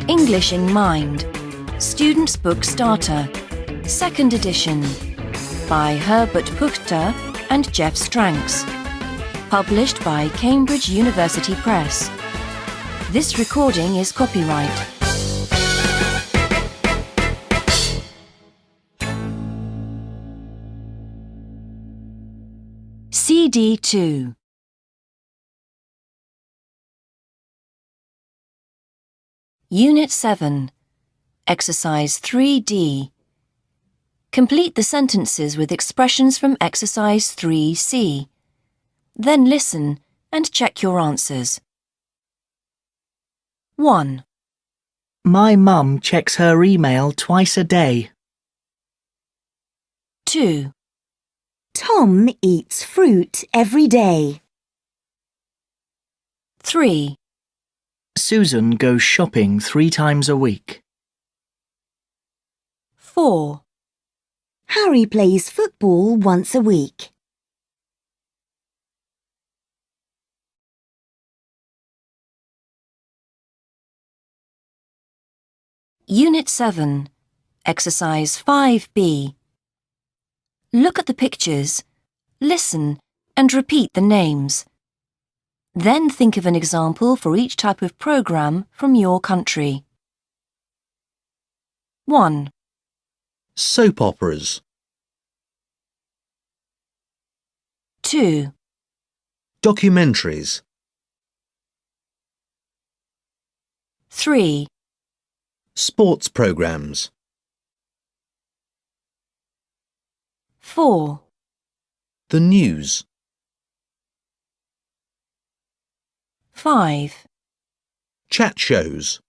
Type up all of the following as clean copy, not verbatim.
English in Mind, Student's Book Starter, 2nd edition, by Herbert Puchter and Jeff Stranks. Published by Cambridge University Press. This recording is copyright. CD 2. Unit 7, Exercise 3D. Complete the sentences with expressions from Exercise 3C. Then listen and check your answers. 1. My mum checks her email twice a day. 2. Tom eats fruit every day. 3. Susan goes shopping 3 times a week. 4. Harry plays football once a week. Unit 7, Exercise 5B. Look at the pictures, listen and repeat the names. Then think of an example for each type of program from your country. 1. Soap operas. 2. Documentaries. 3. Sports programs. 4. The news. 5. Chat shows.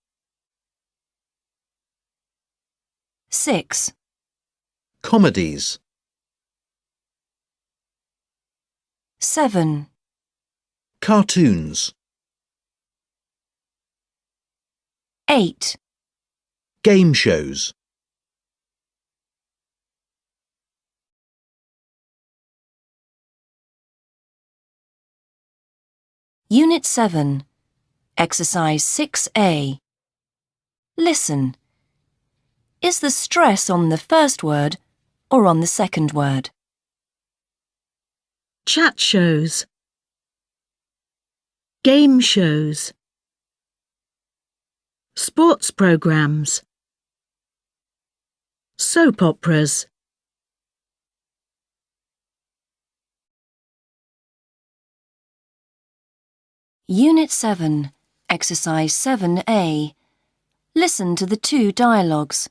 6. Comedies. 7. Cartoons. 8. Game shows. Unit 7, Exercise 6A. Listen. Is the stress on the first word or on the second word? Chat shows. Game shows. Sports programs. Soap operas. Unit 7, Exercise 7A. Listen to the 2 dialogues.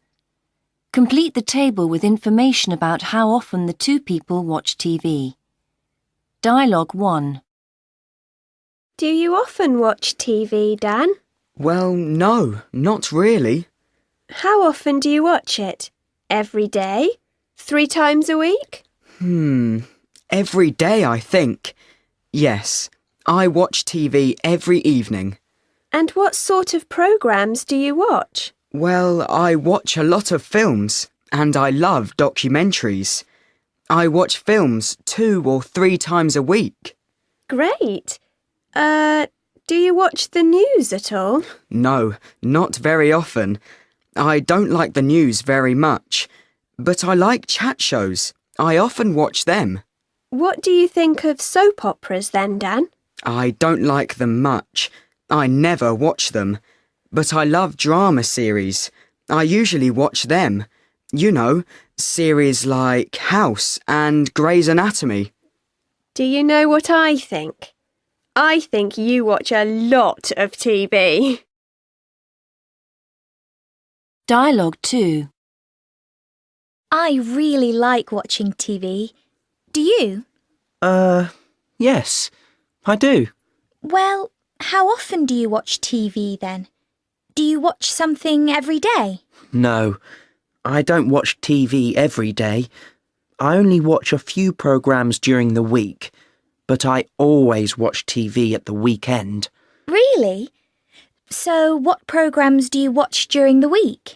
Complete the table with information about how often the 2 people watch TV. Dialogue 1. Do you often watch TV, Dan? Well, no, not really. How often do you watch it? Every day? 3 times a week? Every day, I think. Yes, I watch TV every evening. And what sort of programs do you watch? Well, I watch a lot of films, and I love documentaries. I watch films 2 or 3 times a week. Great. Do you watch the news at all? No, not very often. I don't like the news very much, but I like chat shows. I often watch them. What do you think of soap operas then, Dan? I don't like them much. I never watch them. But I love drama series. I usually watch them. You know, series like House and Grey's Anatomy. Do you know what I think? I think you watch a lot of TV. Dialogue 2. I really like watching TV. Do you? Yes, I do. Well, how often do you watch TV then? Do you watch something every day? No, I don't watch TV every day. I only watch a few programs during the week, but I always watch TV at the weekend. Really? So what programs do you watch during the week?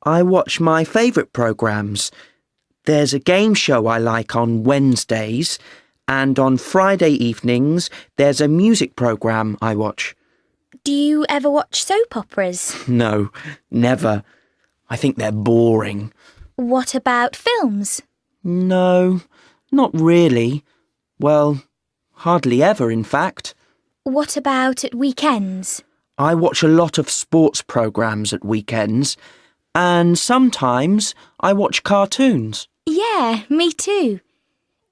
I watch my favourite programs. There's a game show I like on Wednesdays, and on Friday evenings there's a music program I watch. Do you ever watch soap operas? No, never. I think they're boring. What about films? No, not really. Well, hardly ever, in fact. What about at weekends? I watch a lot of sports programmes at weekends, and sometimes I watch cartoons. Yeah, me too.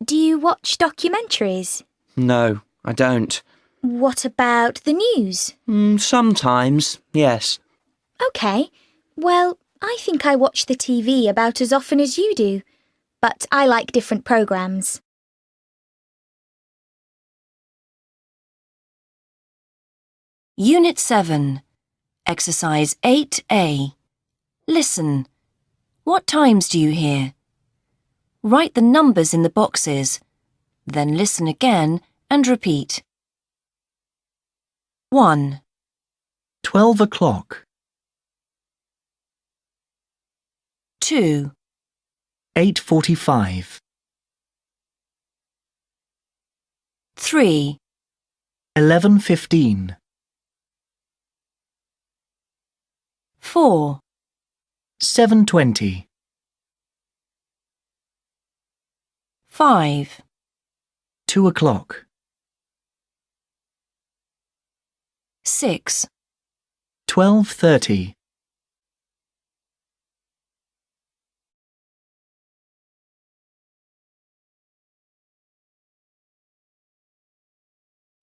Do you watch documentaries? No, I don't. What about the news? Sometimes, yes. OK. Well, I think I watch the TV about as often as you do, but I like different programmes. Unit 7, Exercise 8A. Listen. What times do you hear? Write the numbers in the boxes, then listen again and repeat. 1, 12 o'clock, 2, 8:45, 3, 11:15, 4, 7:20, 5, 2 o'clock, 6, 12:30,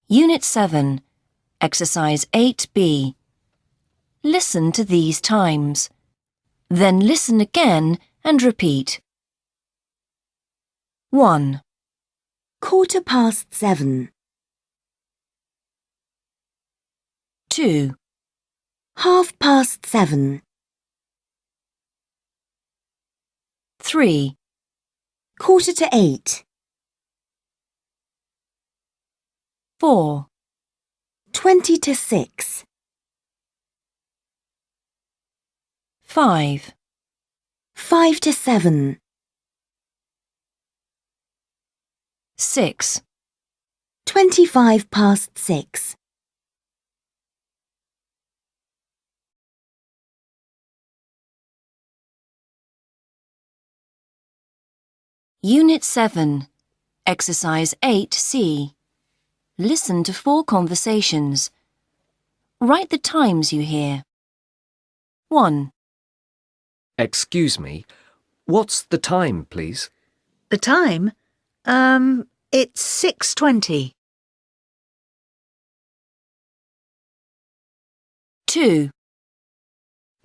Unit 7, Exercise 8B. Listen to these times. Then listen again and repeat. 1, 7:15, 2, 7:30, 3, 7:45, 4, 6:20, 5, 7:55, 6, 6:25. Unit 7, Exercise 8C. Listen to 4 conversations. Write the times you hear. 1, Excuse me, what's the time, please? The time? It's 6:20. 2,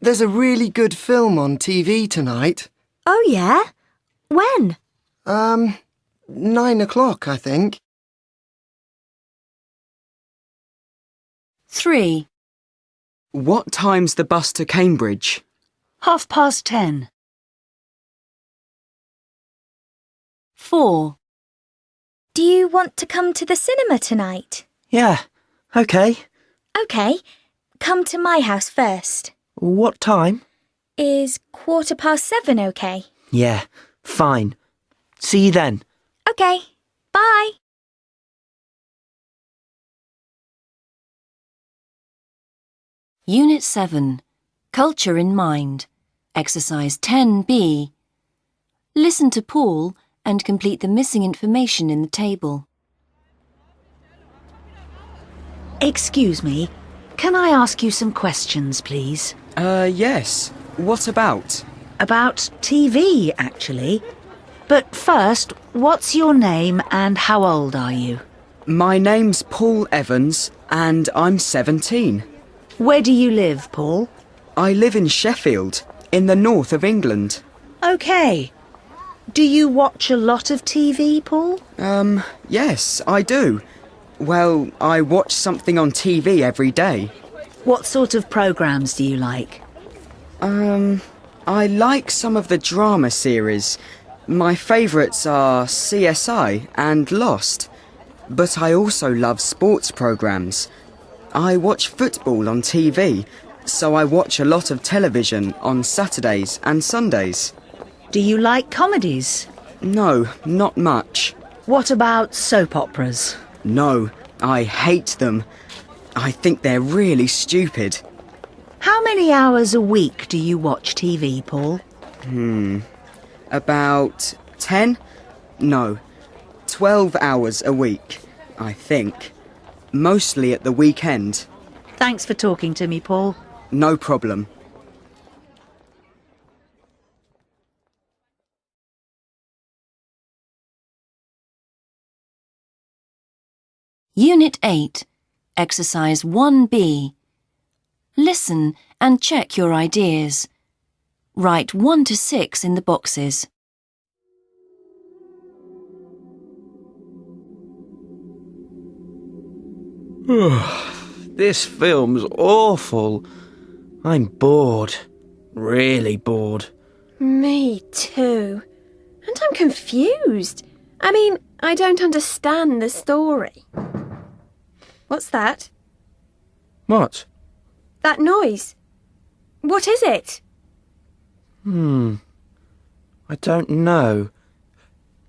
There's a really good film on TV tonight. Oh, yeah? When? 9 o'clock, I think. 3, What time's the bus to Cambridge? 10:30. 4, Do you want to come to the cinema tonight? Yeah, OK. OK. Come to my house first. What time? Is 7:15 OK? Yeah, fine. See you then. OK. Bye. Unit 7, Culture in Mind. Exercise 10B. Listen to Paul and complete the missing information in the table. Excuse me, can I ask you some questions, please? Yes. What about? About TV, actually. But first, what's your name and how old are you? My name's Paul Evans and I'm 17. Where do you live, Paul? I live in Sheffield, in the north of England. OK. Do you watch a lot of TV, Paul? Yes, I do. Well, I watch something on TV every day. What sort of programmes do you like? I like some of the drama series. My favourites are CSI and Lost. But I also love sports programmes. I watch football on TV, so I watch a lot of television on Saturdays and Sundays. Do you like comedies? No, not much. What about soap operas? No, I hate them. I think they're really stupid. How many hours a week do you watch TV, Paul? About 10? No, 12 hours a week, I think. Mostly at the weekend. Thanks for talking to me, Paul. No problem. Unit 8, Exercise 1B. Listen and check your ideas. Write 1 to 6 in the boxes. This film's awful. I'm bored. Really bored. Me too. And I'm confused. I mean, I don't understand the story. What's that? What? That noise. What is it? I don't know.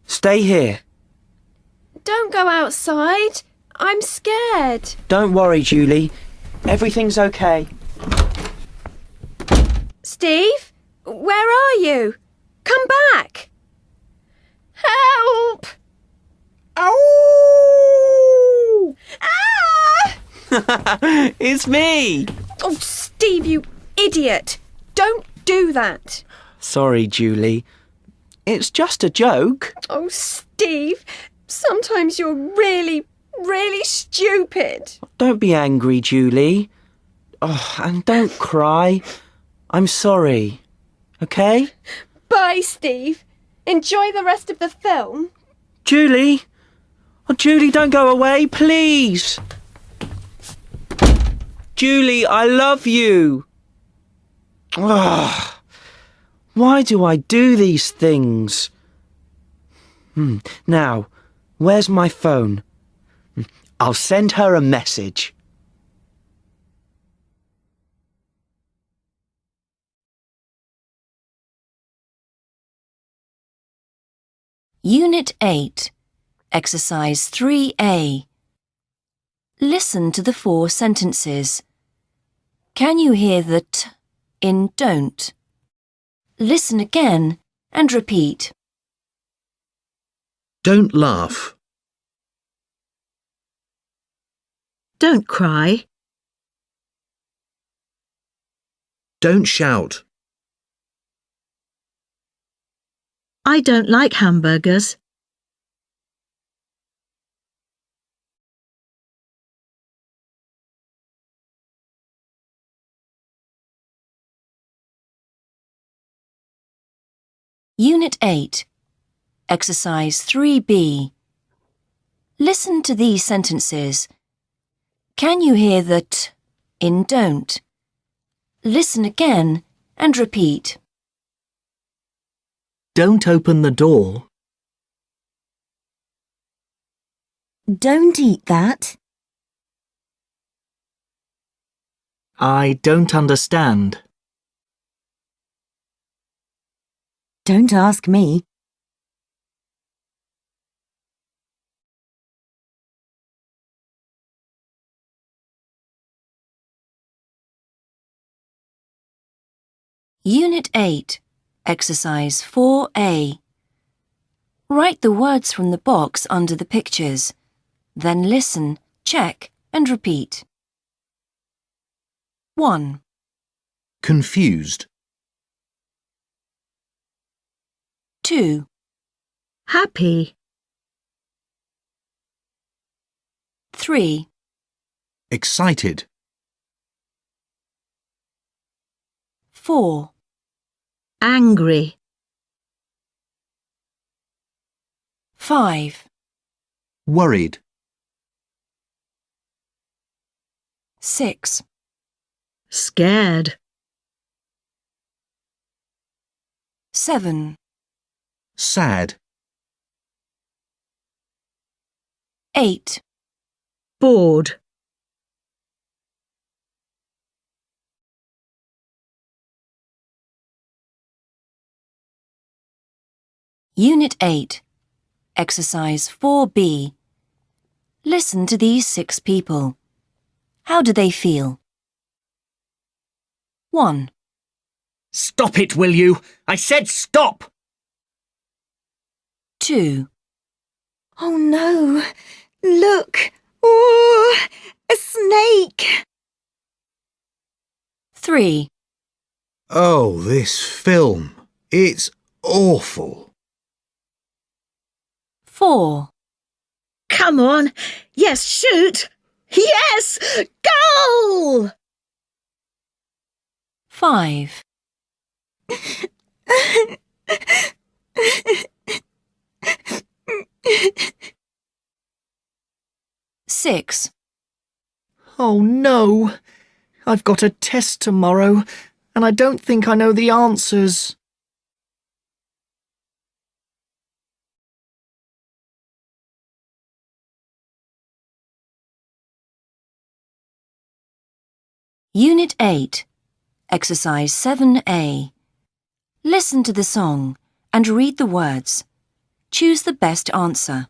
Stay here. Don't go outside. I'm scared. Don't worry, Julie. Everything's okay. Steve, where are you? Come back. Help! Ow! Ah! It's me! Oh, Steve, you idiot. Don't do that. Sorry, Julie. It's just a joke. Oh, Steve, sometimes you're really stupid. Don't be angry, Julie. Oh, and don't cry. I'm sorry. Okay? Bye, Steve. Enjoy the rest of the film. Julie! Oh, Julie, don't go away, please! Julie, I love you! Oh, why do I do these things? Now, where's my phone? I'll send her a message. Unit 8, Exercise 3A. Listen to the 4 sentences. Can you hear the t in don't? Listen again and repeat. Don't laugh. Don't cry. Don't shout. I don't like hamburgers. Unit 8, Exercise 3B. Listen to these sentences. Can you hear the t in don't? Listen again and repeat. Don't open the door. Don't eat that. I don't understand. Don't ask me. Unit 8, Exercise 4A. Write the words from the box under the pictures. Then listen, check and repeat. 1, Confused. 2, Happy. 3, Excited. 4, Angry. 5, Worried. 6, Scared. 7, Sad. 8, Bored. Unit 8, Exercise 4B. Listen to these 6 people. How do they feel? 1, Stop it, will you? I said stop! 2, Oh no! Look! Oh, a snake! 3, Oh, this film. It's awful. 4, Come on. Yes, shoot. Yes! Goal! 5, 6, Oh no! I've got a test tomorrow, and I don't think I know the answers. Unit 8, Exercise 7A. Listen to the song and read the words. Choose the best answer.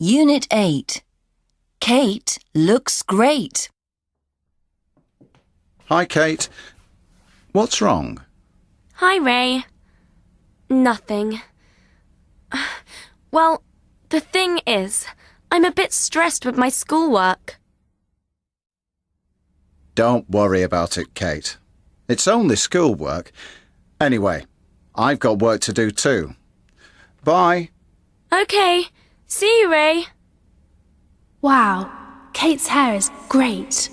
Unit 8. Kate looks great. Hi, Kate. What's wrong? Hi, Ray. Nothing. Well, the thing is, I'm a bit stressed with my schoolwork. Don't worry about it, Kate. It's only schoolwork. Anyway, I've got work to do too. Bye. Okay. See you, Ray. Wow, Kate's hair is great.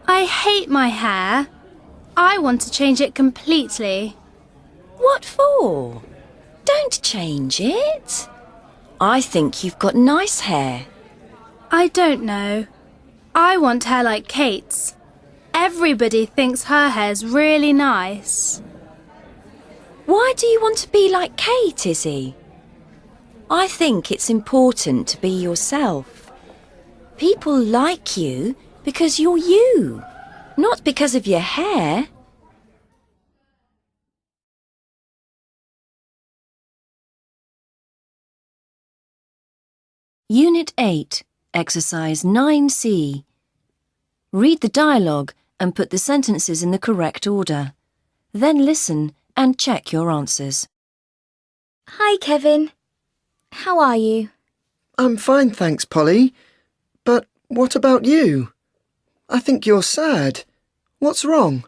I hate my hair. I want to change it completely. What for? Don't change it. I think you've got nice hair. I don't know. I want hair like Kate's. Everybody thinks her hair's really nice. Why do you want to be like Kate, Izzy? I think it's important to be yourself. People like you because you're you, not because of your hair. Unit 8, Exercise 9C. Read the dialogue and put the sentences in the correct order. Then listen and check your answers. Hi, Kevin. How are you? I'm fine, thanks, Polly. But what about you? I think you're sad. What's wrong?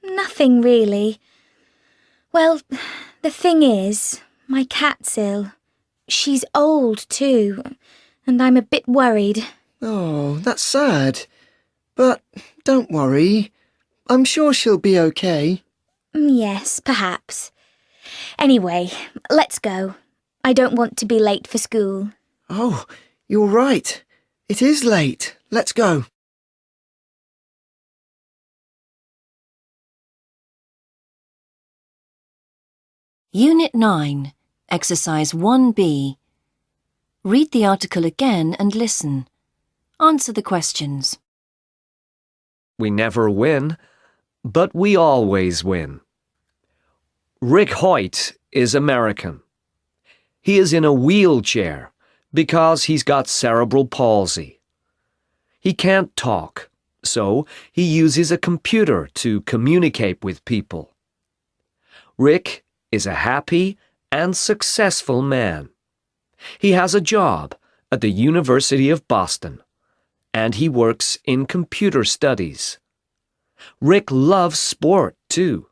Nothing really. Well, the thing is, my cat's ill. She's old too, and I'm a bit worried. Oh, that's sad. But don't worry. I'm sure she'll be okay. Yes, perhaps. Anyway, let's go. I don't want to be late for school. Oh, you're right. It is late. Let's go. Unit 9, Exercise 1B. Read the article again and listen. Answer the questions. We never win, but we always win. Rick Hoyt is American. He is in a wheelchair because he's got cerebral palsy. He can't talk, so he uses a computer to communicate with people. Rick is a happy and successful man. He has a job at the University of Boston, and he works in computer studies. Rick loves sport, too,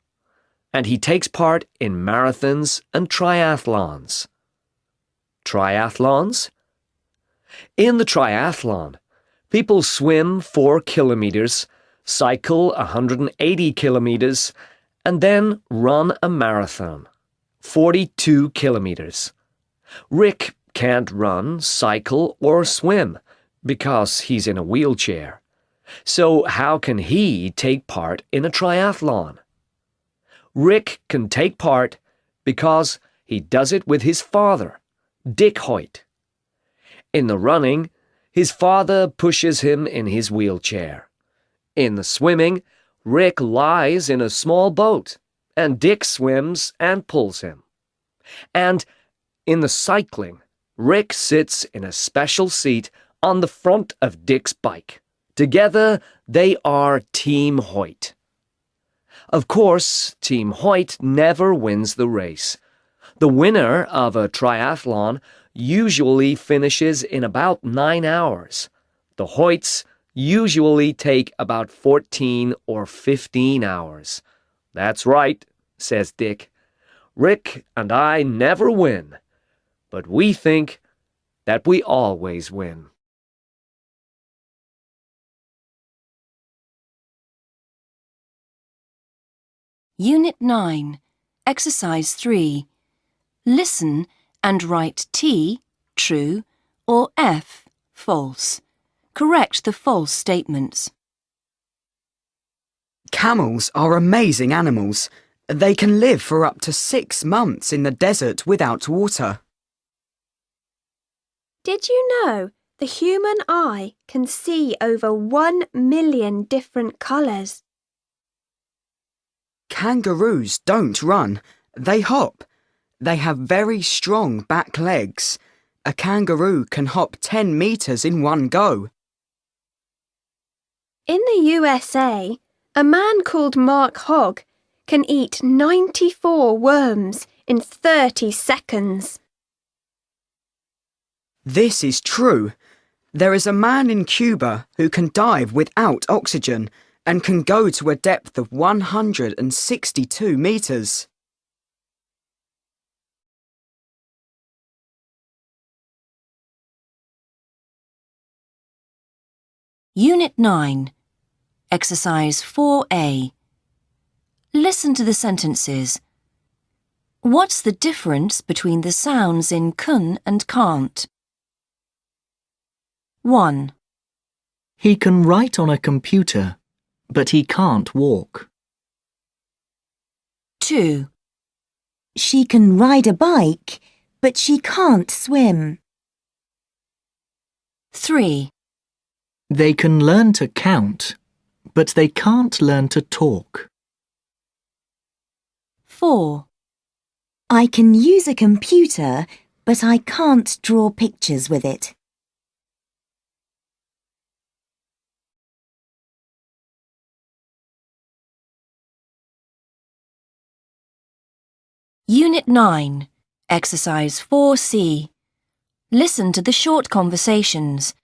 and he takes part in marathons and triathlons. Triathlons? In the triathlon, people swim 4 kilometers, cycle 180 kilometers, and then run a marathon, 42 kilometers. Rick can't run, cycle, or swim because he's in a wheelchair. So how can he take part in a triathlon? Rick can take part because he does it with his father, Dick Hoyt. In the running, his father pushes him in his wheelchair. In the swimming, Rick lies in a small boat, and Dick swims and pulls him. And in the cycling, Rick sits in a special seat on the front of Dick's bike. Together, they are Team Hoyt. Of course, Team Hoyt never wins the race. The winner of a triathlon usually finishes in about 9 hours. The Hoyts usually take about 14 or 15 hours. That's right, says Dick. Rick and I never win, but we think that we always win. Unit 9, Exercise 3. Listen and write T, true, or F, false. Correct the false statements. Camels are amazing animals. They can live for up to 6 months in the desert without water. Did you know the human eye can see over 1 million different colours? Kangaroos don't run. They hop. They have very strong back legs. A kangaroo can hop 10 metres in one go. In the USA, a man called Mark Hogg can eat 94 worms in 30 seconds. This is true. There is a man in Cuba who can dive without oxygen and can go to a depth of 162 metres. Unit 9, Exercise 4A. Listen to the sentences. What's the difference between the sounds in can and can't? 1. He can write on a computer, but he can't walk. 2. She can ride a bike, but she can't swim. 3. They can learn to count, but they can't learn to talk. 4. I can use a computer, but I can't draw pictures with it. Unit 9, Exercise 4C. Listen to the short conversations,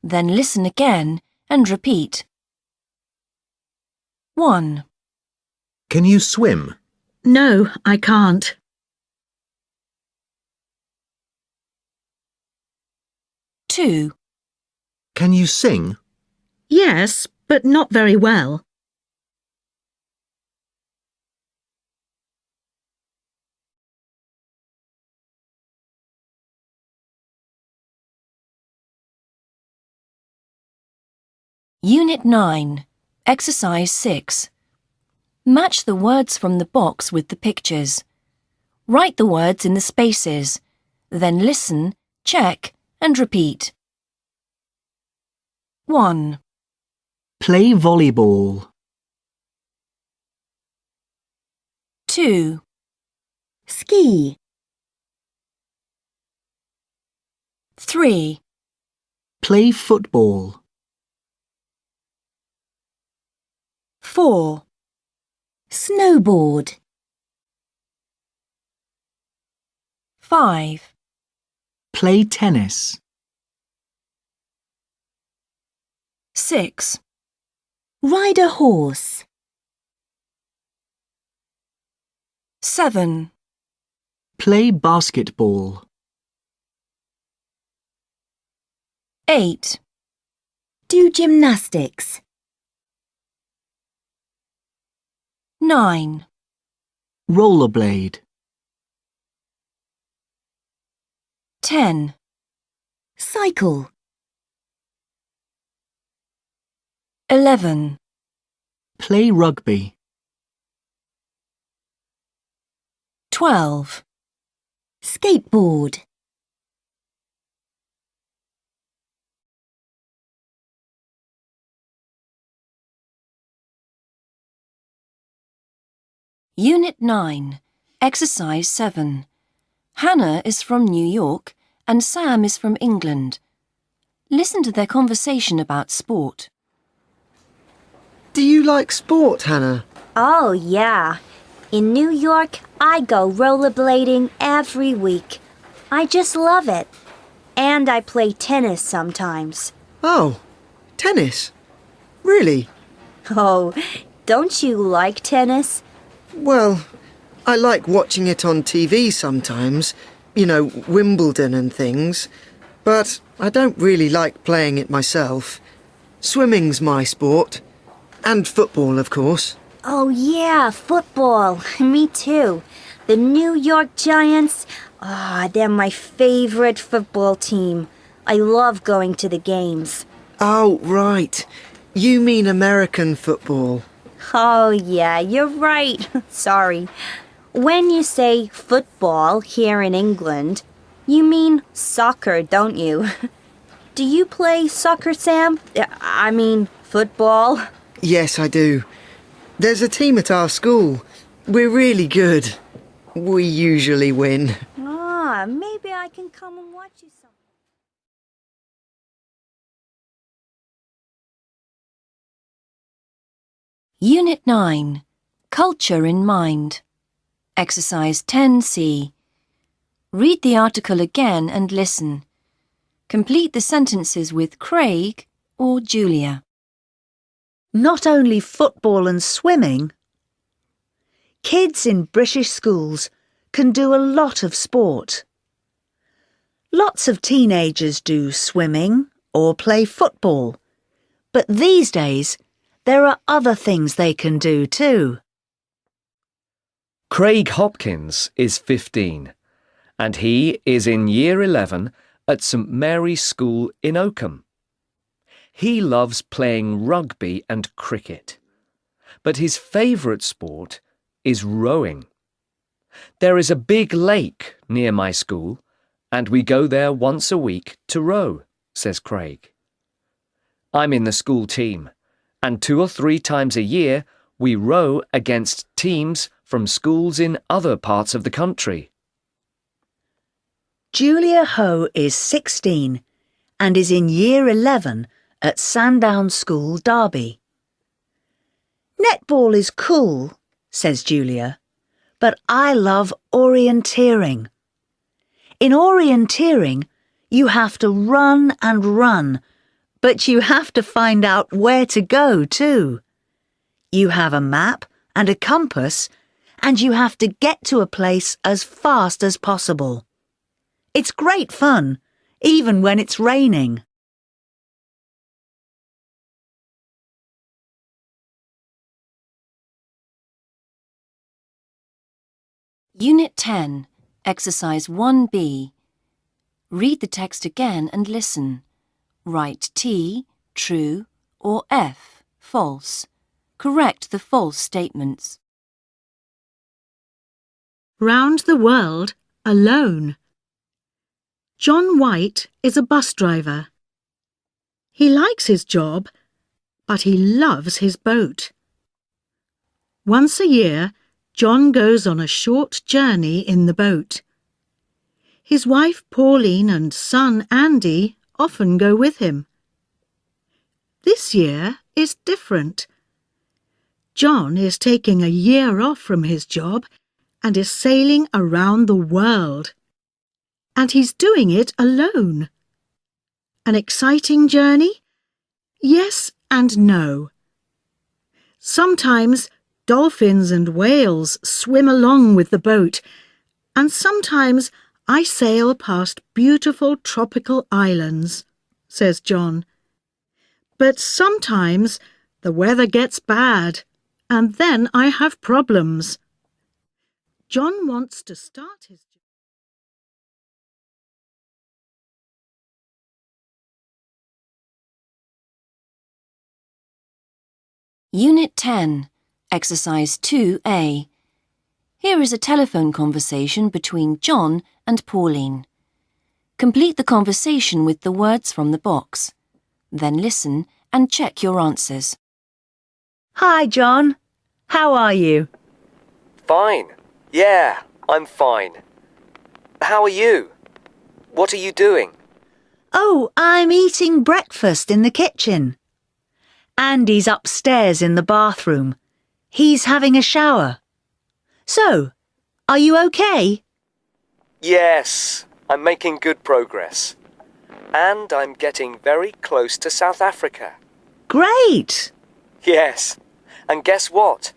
then listen again and repeat. 1. Can you swim? No, I can't. 2. Can you sing? Yes, but not very well. 9, Exercise 6. Match the words from the box with the pictures. Write the words in the spaces, then listen, check, and repeat. 1. Play volleyball. 2. Ski. 3. Play football. 4. Snowboard. 5. Play tennis. 6. Ride a horse. 7. Play basketball. 8. Do gymnastics. 9. Rollerblade. 10. Cycle. 11. Play rugby. 12. Skateboard. Unit 9, Exercise 7. Hannah is from New York and Sam is from England. Listen to their conversation about sport. Do you like sport, Hannah? Oh, yeah. In New York, I go rollerblading every week. I just love it. And I play tennis sometimes. Oh, tennis? Really? Oh, don't you like tennis? Well, I like watching it on TV sometimes. You know, Wimbledon and things. But I don't really like playing it myself. Swimming's my sport. And football, of course. Oh, yeah, football. Me too. The New York Giants, they're my favorite football team. I love going to the games. Oh, right. You mean American football. Oh, yeah, you're right. Sorry. When you say football here in England, you mean soccer, don't you? Do you play soccer, Sam? I mean, football? Yes, I do. There's a team at our school. We're really good. We usually win. Maybe I can come and watch you some. Unit 9, Culture in Mind. Exercise 10C. Read the article again and listen. Complete the sentences with Craig or Julia. Not only football and swimming. Kids in British schools can do a lot of sport. Lots of teenagers do swimming or play football. But these days, there are other things they can do too. Craig Hopkins is 15 and he is in Year 11 at St Mary's School in Oakham. He loves playing rugby and cricket. but his favourite sport is rowing. There is a big lake near my school, and we go there once a week to row, says Craig. I'm in the school team, and 2 or 3 times a year we row against teams from schools in other parts of the country. Julia Ho is 16 and is in Year 11 at Sandown School, Derby. Netball is cool, says Julia, but I love orienteering. In orienteering, you have to run and run, but you have to find out where to go too. You have a map and a compass, and you have to get to a place as fast as possible. It's great fun, even when it's raining. Unit 10, Exercise 1B. Read the text again and listen. Write T, true, or F, false. Correct the false statements. Round the world alone. John White is a bus driver. He likes his job, but he loves his boat. Once a year, John goes on a short journey in the boat. His wife Pauline and son Andy often go with him. This year is different. John is taking a year off from his job and is sailing around the world. And he's doing it alone. An exciting journey? Yes and no. Sometimes dolphins and whales swim along with the boat, and sometimes I sail past beautiful tropical islands, says John. But sometimes the weather gets bad, and then I have problems. John wants to start his... Unit 10, Exercise 2A. Here is a telephone conversation between John and Pauline. Complete the conversation with the words from the box. Then listen and check your answers. Hi, John. How are you? Fine. Yeah, I'm fine. How are you? What are you doing? Oh, I'm eating breakfast in the kitchen. Andy's upstairs in the bathroom. He's having a shower. So, are you okay? Yes, I'm making good progress. And I'm getting very close to South Africa. Great! Yes, and guess what?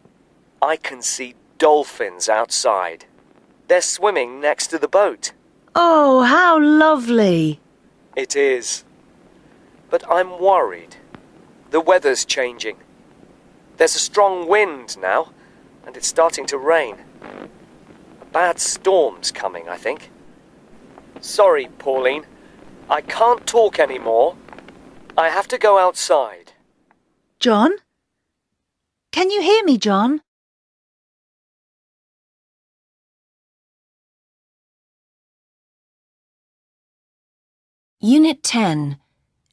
I can see dolphins outside. They're swimming next to the boat. Oh, how lovely! It is. But I'm worried. The weather's changing. There's a strong wind now, and it's starting to rain. A bad storm's coming, I think. Sorry, Pauline. I can't talk anymore. I have to go outside. John? Can you hear me, John? Unit 10,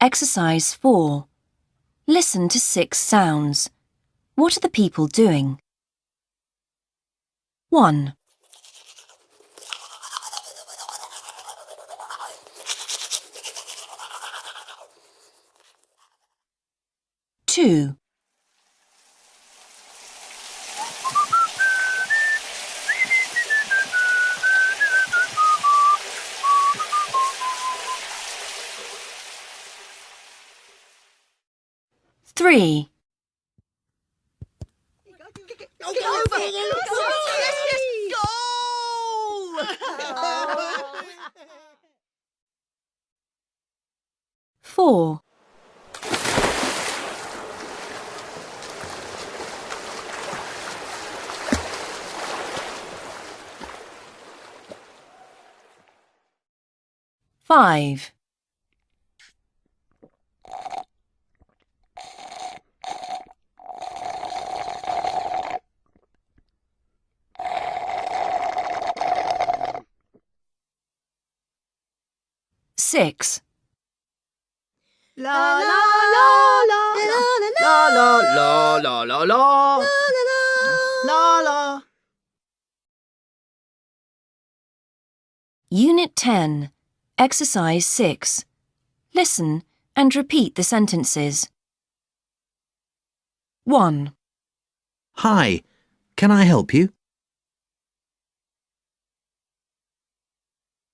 Exercise 4. Listen to 6 sounds. What are the people doing? 1. Two. 3. 4. 5. 6. La la la la la la la la la la la la. Unit 10, Exercise 6. Listen and repeat the sentences. 1, Hi, can I help you?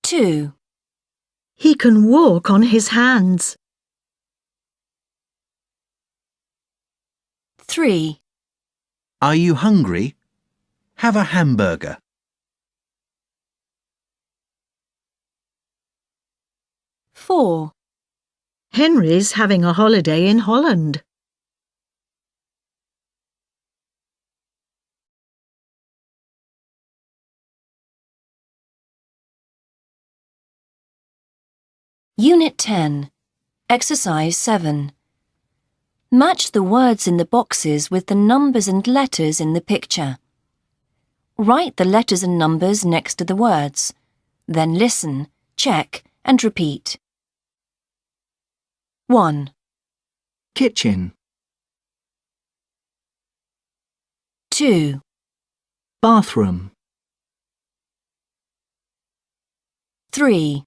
2, He can walk on his hands. 3, Are you hungry? Have a hamburger. 4, Henry's having a holiday in Holland. Unit 10, Exercise 7. Match the words in the boxes with the numbers and letters in the picture. Write the letters and numbers next to the words. Then listen, check, and repeat. 1, Kitchen. 2, Bathroom. 3,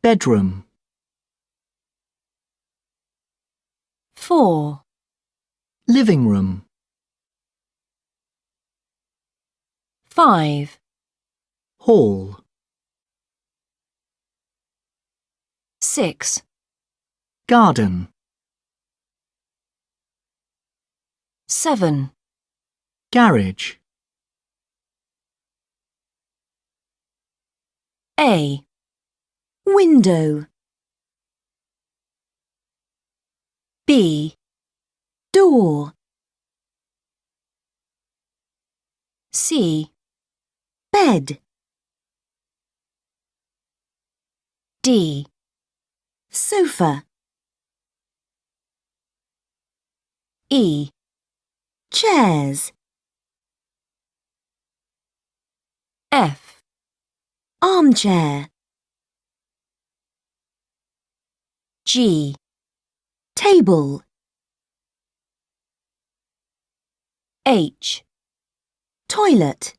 Bedroom. 4, Living room. 5, Hall. 6, Garden. 7, Garage. A, Window. B, Door. C, Bed. D, Sofa. E, Chairs. F, Armchair. G, Table. H, Toilet.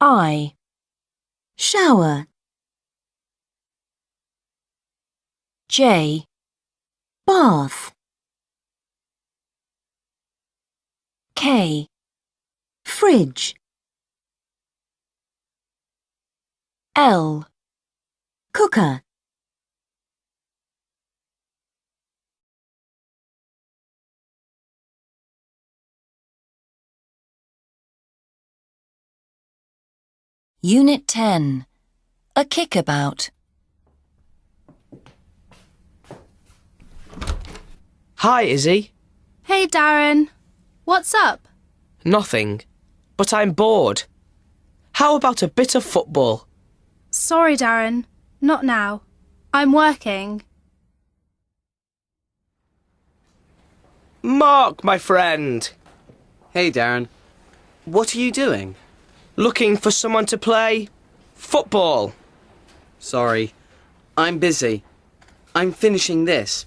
I, Shower. J, Bath. K, Fridge. L, Cooker. Unit 10, A Kickabout. Hi, Izzy. Hey, Darren. What's up? Nothing. But I'm bored. How about a bit of football? Sorry, Darren. Not now. I'm working. Mark, my friend. Hey, Darren. What are you doing? Looking for someone to play football. Sorry. I'm busy. I'm finishing this.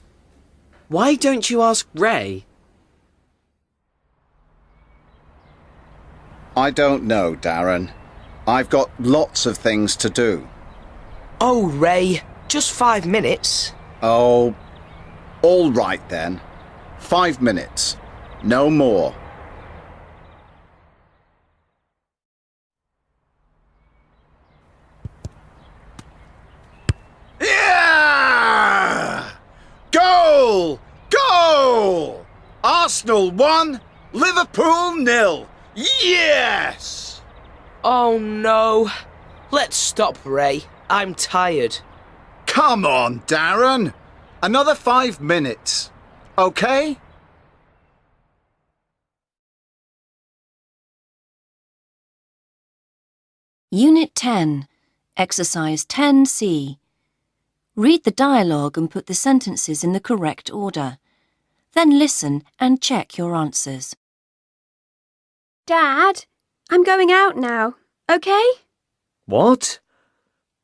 Why don't you ask Ray? I don't know, Darren. I've got lots of things to do. Oh, Ray, just 5 minutes. Oh, all right then. 5 minutes. No more. Yeah! Goal! Goal! Arsenal 1, Liverpool 0. Yes! Oh, no. Let's stop, Ray. I'm tired. Come on, Darren. Another 5 minutes. Okay? Unit 10, Exercise 10C. Read the dialogue and put the sentences in the correct order. Then listen and check your answers. Dad, I'm going out now, okay? What?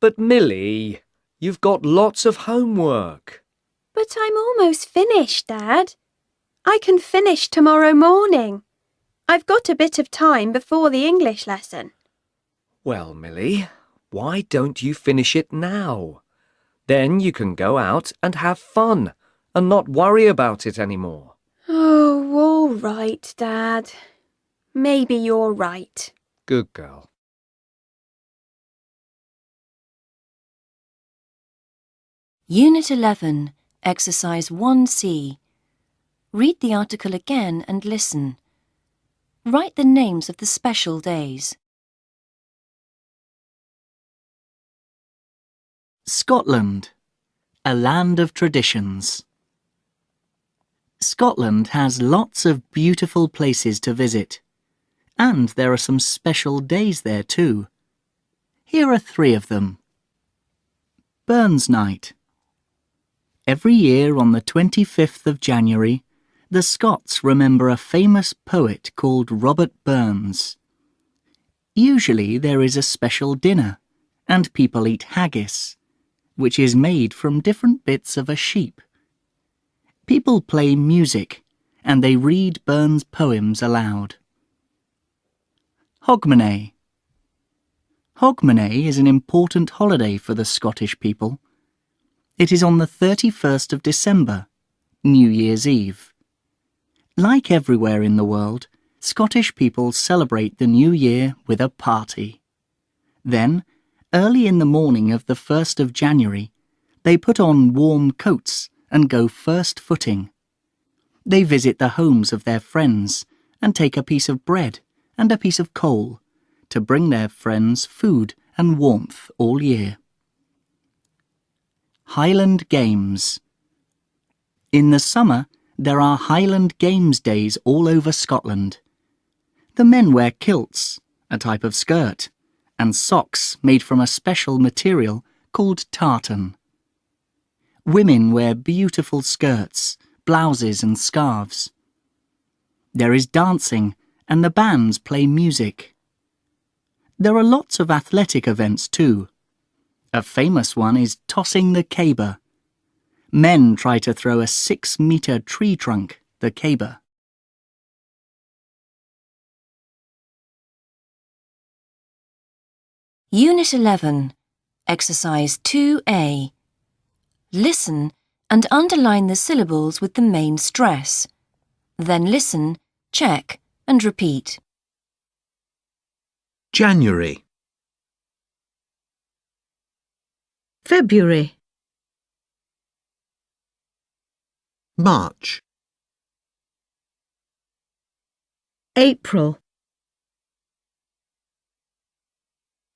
But Millie, you've got lots of homework. But I'm almost finished, Dad. I can finish tomorrow morning. I've got a bit of time before the English lesson. Well, Millie, why don't you finish it now? Then you can go out and have fun and not worry about it anymore. Oh, all right, Dad. Maybe you're right. Good girl. Unit 11, Exercise 1C. Read the article again and listen. Write the names of the special days. Scotland, a land of traditions. Scotland has lots of beautiful places to visit, and there are some special days there too. Here are 3 of them. Burns Night. Every year on the 25th of January, the Scots remember a famous poet called Robert Burns. Usually there is a special dinner, and people eat haggis, which is made from different bits of a sheep. People play music, and they read Burns' poems aloud. Hogmanay. Hogmanay is an important holiday for the Scottish people. It is on the 31st of December, New Year's Eve. Like everywhere in the world, Scottish people celebrate the New Year with a party. Then, early in the morning of the 1st of January, they put on warm coats and go first footing. They visit the homes of their friends and take a piece of bread and a piece of coal to bring their friends food and warmth all year. Highland Games. In the summer, there are Highland Games days all over Scotland. The men wear kilts, a type of skirt, and socks made from a special material called tartan. Women wear beautiful skirts, blouses and scarves. There is dancing, and the bands play music. There are lots of athletic events too. A famous one is tossing the caber. Men try to throw a 6-metre tree trunk, the caber. Unit 11, Exercise 2A. Listen and underline the syllables with the main stress. Then listen, check and repeat. January, February, March, April,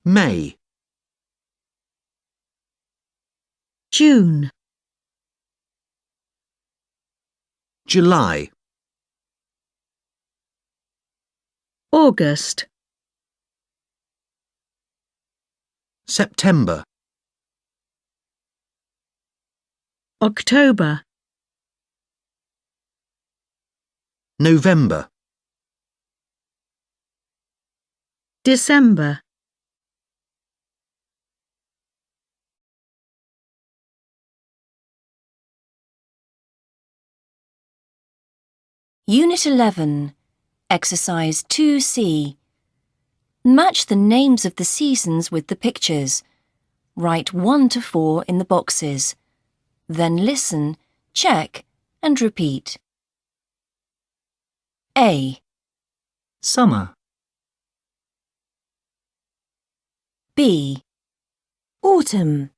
May, June, July, August, September, October, November, December. Unit 11, Exercise 2C. Match the names of the seasons with the pictures. Write 1 to 4 in the boxes. Then listen, check and repeat. A. Summer. B. Autumn.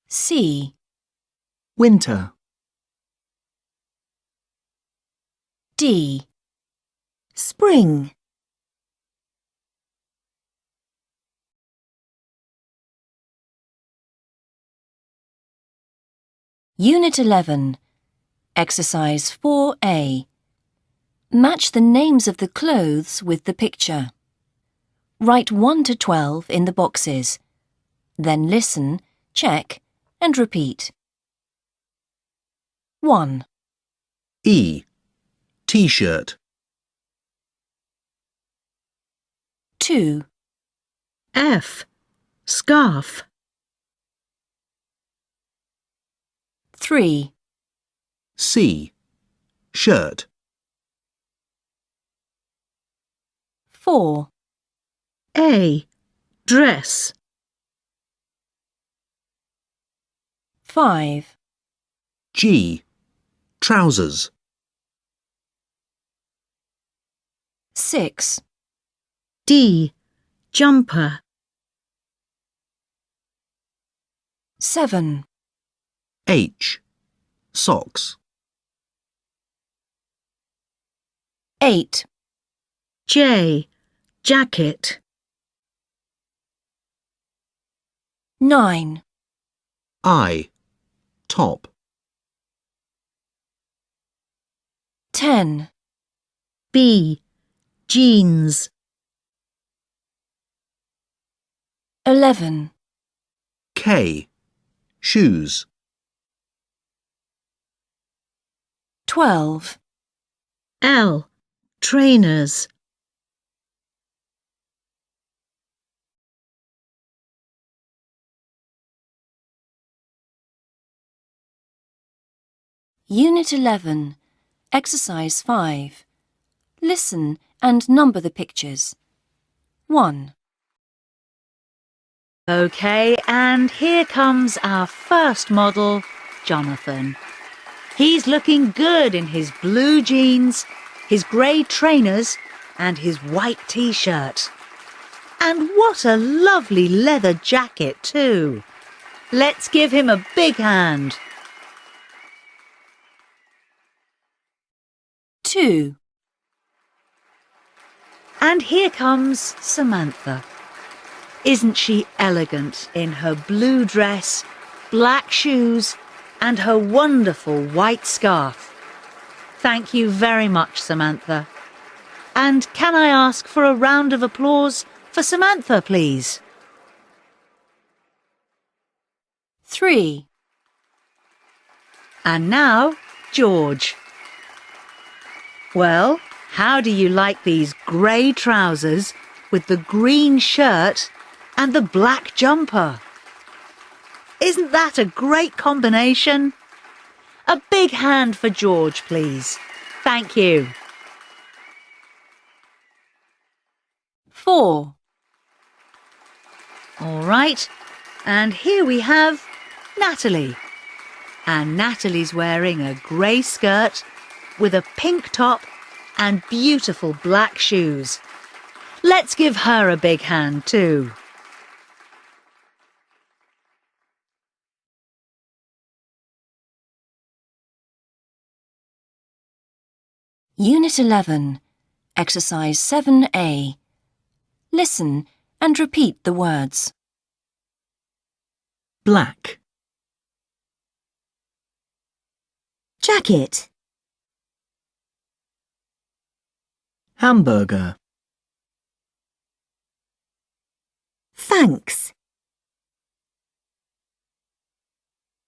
C. Winter. D. Spring. Unit 11, Exercise 4A. Match the names of the clothes with the picture. Write 1 to 12 in the boxes. Then listen, check and repeat. 1. E, T-shirt, 2. F. Scarf. 3, C. Shirt. 4, A. Dress. 5, G. Trousers. 6, D. Jumper. 7, H. Socks. 8, J. Jacket. 9, I. Top. 10, B. Jeans. 11, K. Shoes. 12, L. Trainers. Unit 11, Exercise 5. Listen and number the pictures. 1, OK, and here comes our first model, Jonathan. He's looking good in his blue jeans, his grey trainers and his white t-shirt. And what a lovely leather jacket too. Let's give him a big hand. 2, And here comes Samantha. Isn't she elegant in her blue dress, black shoes and her wonderful white scarf? Thank you very much, Samantha. And can I ask for a round of applause for Samantha, please? 3, And now, George. Well, how do you like these grey trousers with the green shirt and the black jumper? Isn't that a great combination? A big hand for George, please. Thank you. 4, All right, and here we have Natalie. And Natalie's wearing a grey skirt with a pink top and beautiful black shoes. Let's give her a big hand too. Unit 11, Exercise 7A. Listen and repeat the words. Black. Jacket. Hamburger. Thanks.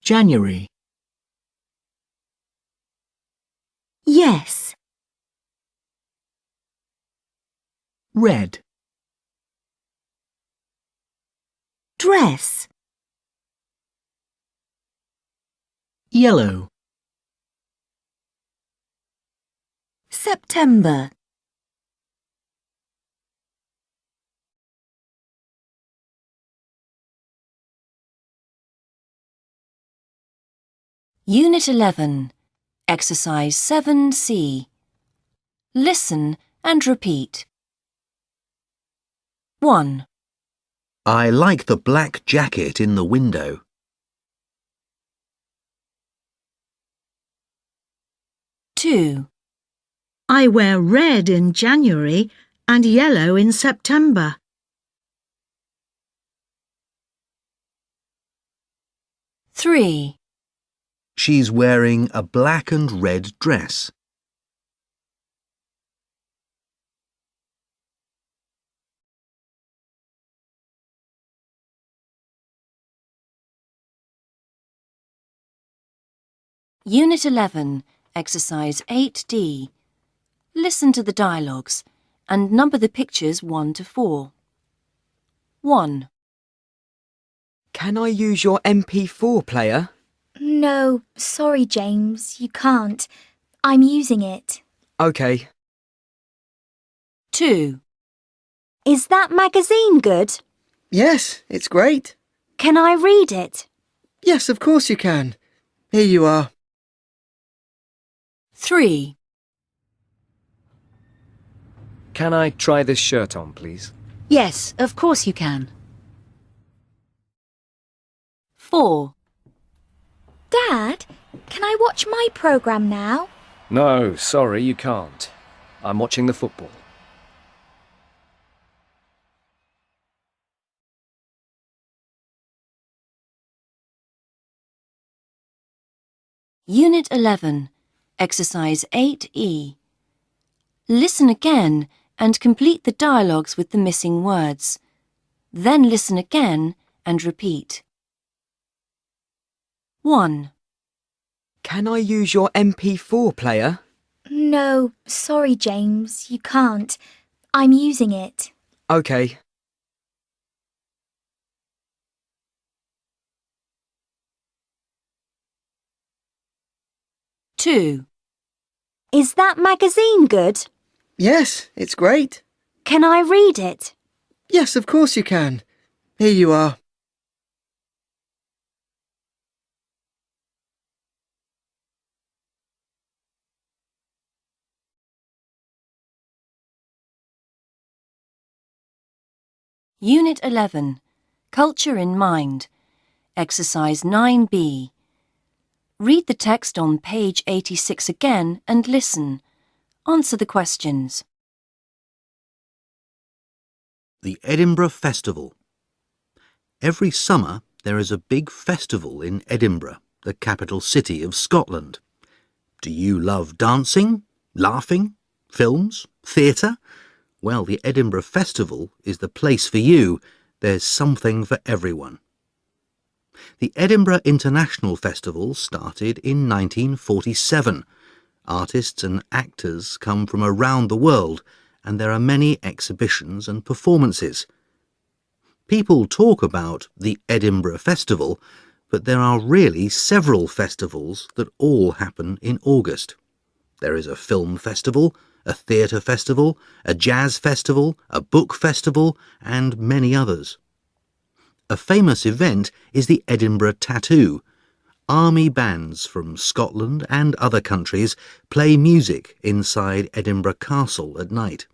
January. Yes. Red. Dress. Yellow. September. Unit 11, Exercise 7C. Listen and repeat. 1, I like the black jacket in the window. 2, I wear red in January and yellow in September. 3, She's wearing a black and red dress. 11, Exercise 8D. Listen to the dialogues and number the pictures 1 to 4. 1. Can I use your MP4 player? No, sorry, James, you can't. I'm using it. OK. 2. Is that magazine good? Yes, it's great. Can I read it? Yes, of course you can. Here you are. 3. Can I try this shirt on, please? Yes, of course you can. 4. Dad, can I watch my programme now? No, sorry, you can't. I'm watching the football. Unit 11, Exercise 8E. Listen again and complete the dialogues with the missing words. Then listen again and repeat. 1. Can I use your MP4 player? No, sorry, James, you can't. I'm using it. OK. 2. Is that magazine good? Yes, it's great. Can I read it? Yes, of course you can. Here you are. Unit 11, Culture in Mind, Exercise 9B. Read the text on page 86 again and listen. Answer the questions. The Edinburgh Festival. Every summer there is a big festival in Edinburgh, the capital city of Scotland. Do you love dancing, laughing, films, theatre? Well, the Edinburgh Festival is the place for you. There's something for everyone. The Edinburgh International Festival started in 1947. Artists and actors come from around the world, and there are many exhibitions and performances. People talk about the Edinburgh Festival, but there are really several festivals that all happen in August. There is a film festival, a theatre festival, a jazz festival, a book festival, and many others. A famous event is the Edinburgh Tattoo. Army bands from Scotland and other countries play music inside Edinburgh Castle at night.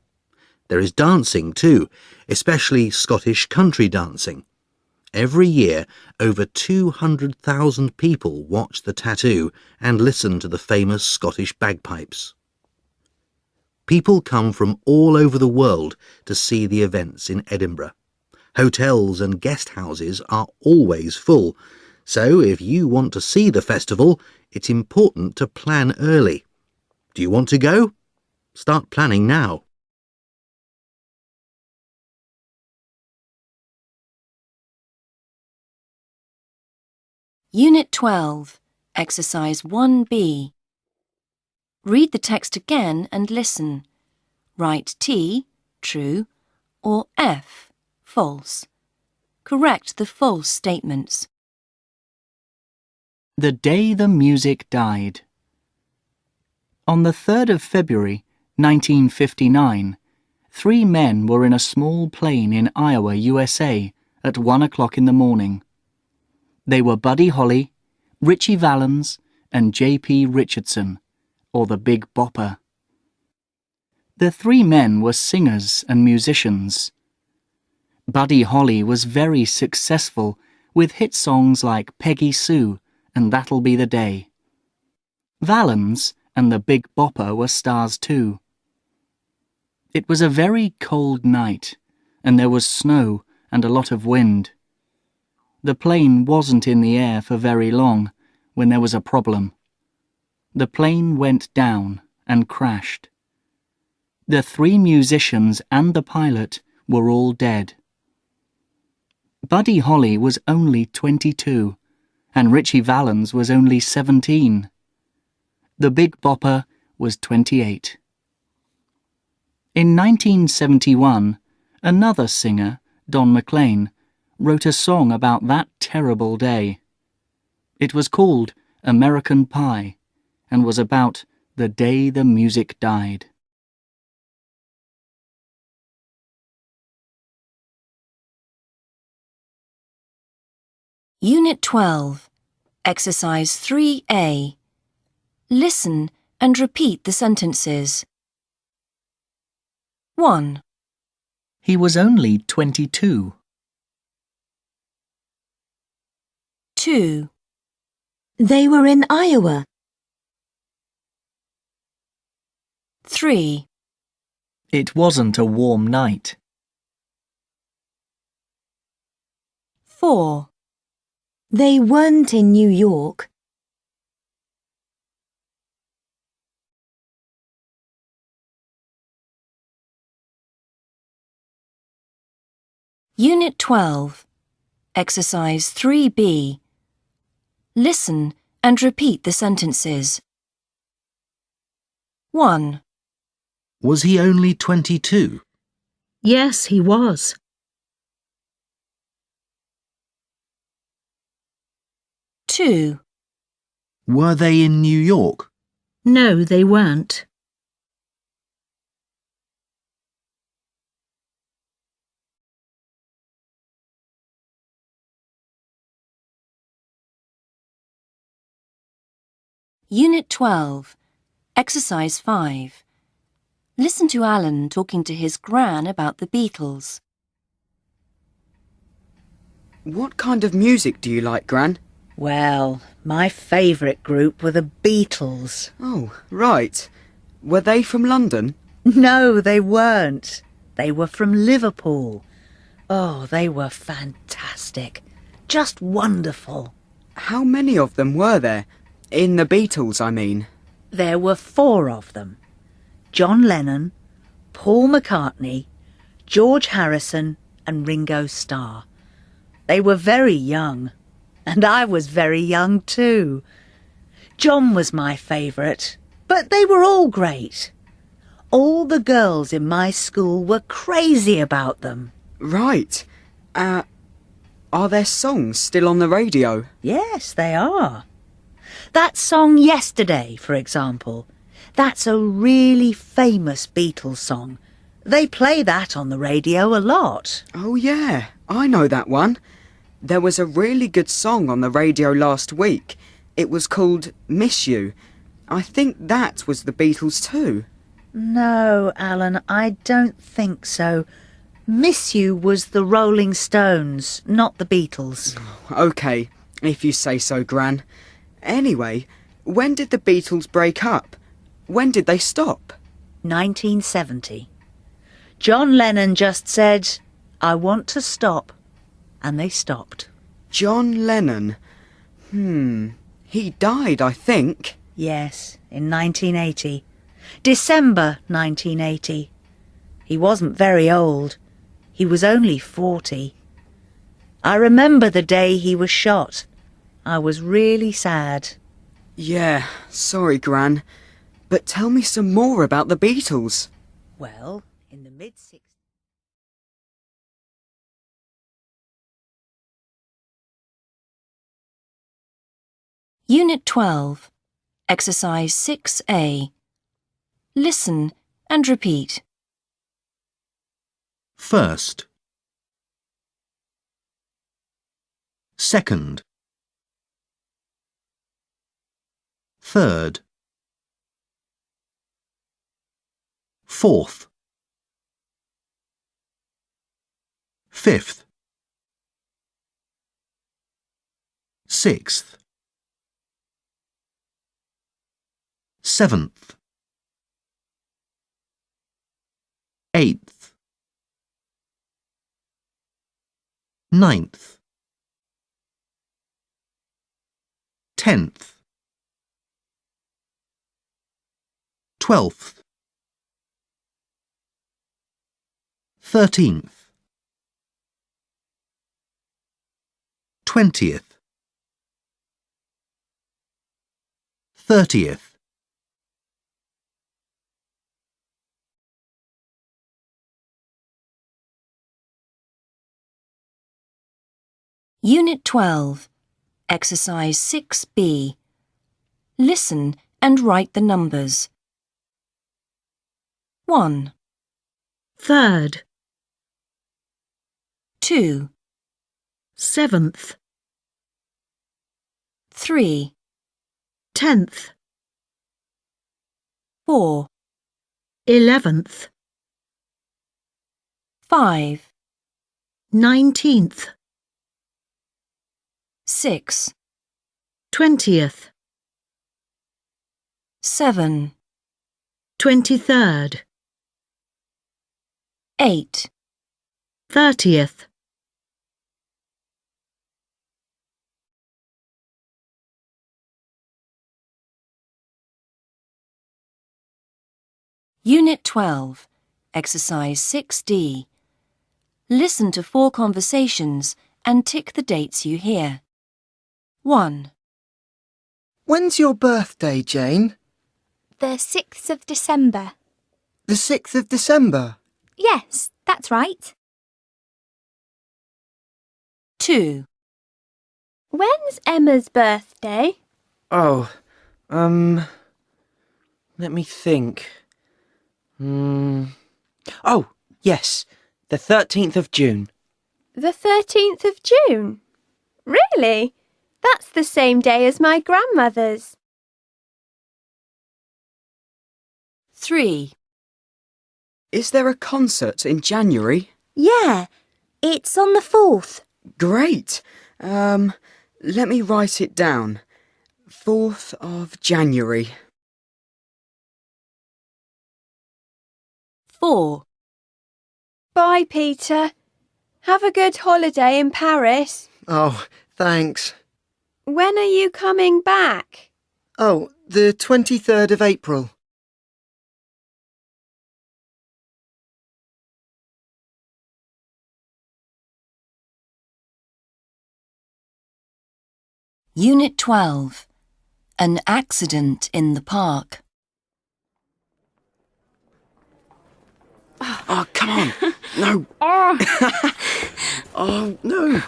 There is dancing too, especially Scottish country dancing. Every year, over 200,000 people watch the Tattoo and listen to the famous Scottish bagpipes. People come from all over the world to see the events in Edinburgh. Hotels and guest houses are always full, so if you want to see the festival, it's important to plan early. Do you want to go? Start planning now. Unit 12, Exercise 1B. Read the text again and listen. Write T, true, or F, false. Correct the false statements. The day the music died. On the 3rd of February, 1959, 3 men were in a small plane in Iowa, USA, at 1 o'clock in the morning. They were Buddy Holly, Ritchie Valens, and J.P. Richardson, or the Big Bopper. The 3 men were singers and musicians. Buddy Holly was very successful with hit songs like Peggy Sue and That'll Be the Day. Valens and the Big Bopper were stars too. It was a very cold night, and there was snow and a lot of wind. The plane wasn't in the air for very long when there was a problem. The plane went down and crashed. The 3 musicians and the pilot were all dead. Buddy Holly was only 22, and Ritchie Valens was only 17. The Big Bopper was 28. In 1971, another singer, Don McLean, wrote a song about that terrible day. It was called American Pie and was about the day the music died. Unit 12, Exercise 3A. Listen and repeat the sentences. 1, He was only 22. 2, They were in Iowa. 3, It wasn't a warm night. 4, They weren't in New York. Unit 12, Exercise 3B. Listen and repeat the sentences. 1, Was he only 22? Yes, he was. 2, Were they in New York? No, they weren't. 12, Exercise 5. Listen to Alan talking to his gran about the Beatles. What kind of music do you like, Gran? Well, my favourite group were the Beatles. Oh, right. Were they from London? No, they weren't. They were from Liverpool. Oh, they were fantastic. Just wonderful. How many of them were there? In the Beatles, I mean. There were 4 of them. John Lennon, Paul McCartney, George Harrison and Ringo Starr. They were very young, and I was very young too. John was my favourite, but they were all great. All the girls in my school were crazy about them. Right. Are their songs still on the radio? Yes, they are. That song Yesterday, for example, that's a really famous Beatles song. They play that on the radio a lot. Oh, yeah, I know that one. There was a really good song on the radio last week. It was called Miss You. I think that was the Beatles too. No, Alan, I don't think so. Miss You was the Rolling Stones, not the Beatles. OK, if you say so, Gran. Anyway, when did the Beatles break up? When did they stop? 1970. John Lennon just said, "I want to stop," and they stopped. John Lennon? He died, I think. Yes, in 1980. December 1980. He wasn't very old. He was only 40. I remember the day he was shot. I was really sad. Yeah, sorry, Gran. But tell me some more about the Beatles. Well, in the mid-60s... Unit 12, Exercise 6A. Listen and repeat. First. Second. Third. Fourth. Fifth. Sixth. Seventh. Eighth. Ninth. 10th. 12th. 13th. 20th. 30th. Unit 12, Exercise 6B. Listen and write the numbers. 1, 3rd, 2, 7th, 3, 10th, 4, 11th, 5, 19th, 6, 20th, 7, 23rd, 8, 30th. Unit 12, Exercise 6D. Listen to 4 conversations and tick the dates you hear. 1, When's your birthday, Jane? The 6th of December. The 6th of December. Yes, that's right. 2, When's Emma's birthday? Oh, let me think. Oh, yes, the 13th of June. The 13th of June? Really? That's the same day as my grandmother's. 3, Is there a concert in January? Yeah, it's on the 4th. Great. Let me write it down. 4th of January. 4, Bye, Peter. Have a good holiday in Paris. Oh, thanks. When are you coming back? Oh, the 23rd of April. Unit 12, An accident in the park. Oh, come on. No. Oh, no.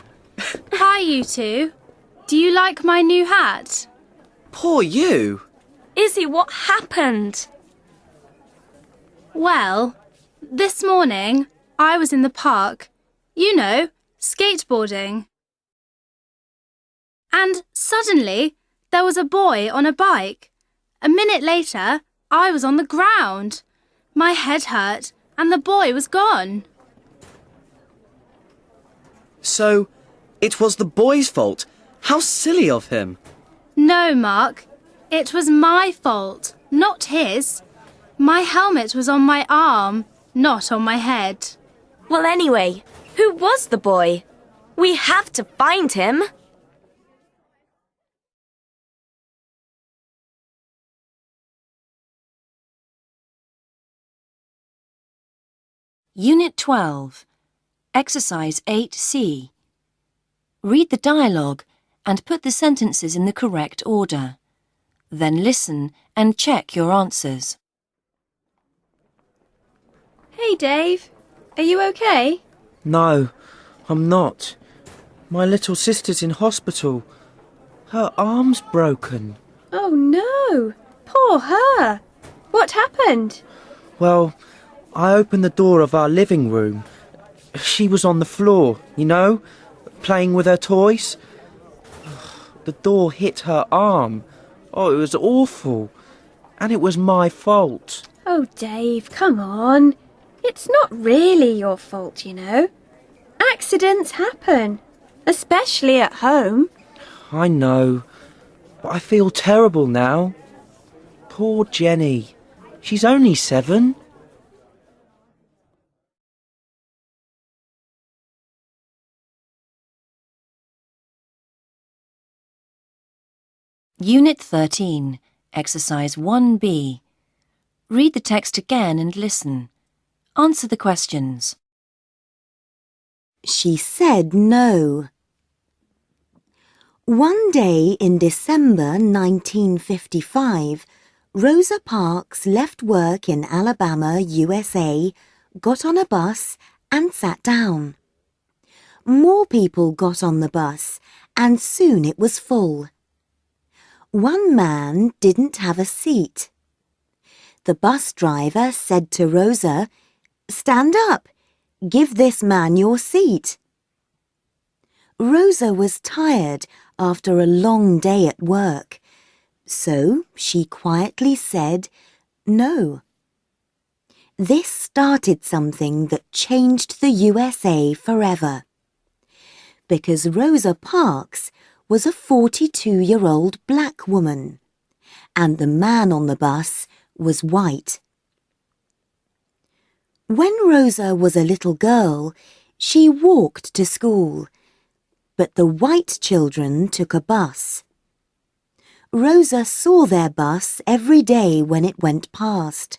Hi, you two. Do you like my new hat? Poor you. Izzy, what happened? Well, this morning I was in the park, you know, skateboarding. And suddenly there was a boy on a bike. A minute later, I was on the ground. My head hurt and the boy was gone. So, it was the boy's fault. How silly of him. No, Mark, it was my fault, not his. My helmet was on my arm, not on my head. Well, anyway, who was the boy? We have to find him. Unit 12, Exercise 8C. Read the dialogue and put the sentences in the correct order. Then listen and check your answers. Hey, Dave. Are you okay? No, I'm not. My little sister's in hospital. Her arm's broken. Oh, no. Poor her. What happened? Well, I opened the door of our living room. She was on the floor, you know, playing with her toys. The door hit her arm. Oh, it was awful. And it was my fault. Oh, Dave, come on. It's not really your fault, you know. Accidents happen, especially at home. I know, but I feel terrible now. Poor Jenny. She's only 7. Unit 13, Exercise 1B. Read the text again and listen. Answer the questions. She said no. One day in December 1955, Rosa Parks left work in Alabama, USA, got on a bus and sat down. More people got on the bus, and soon it was full. One man didn't have a seat. The bus driver said to Rosa, "Stand up. Give this man your seat." Rosa was tired after a long day at work, so she quietly said no. This started something that changed the USA forever. Because Rosa Parks was a 42-year-old black woman, and the man on the bus was white. When Rosa was a little girl, she walked to school, but the white children took a bus. Rosa saw their bus every day when it went past.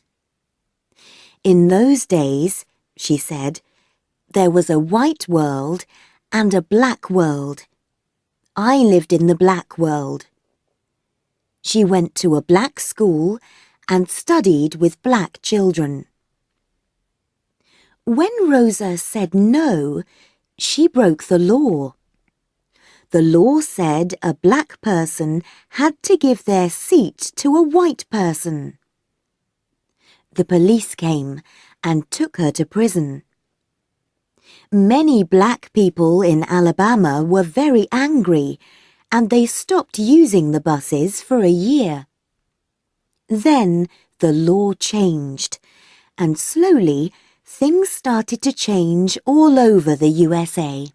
In those days, she said, there was a white world and a black world. I lived in the black world. She went to a black school and studied with black children. When Rosa said no, she broke the law. The law said a black person had to give their seat to a white person. The police came and took her to prison. Many black people in Alabama were very angry, and they stopped using the buses for a year. Then the law changed, and slowly things started to change all over the USA.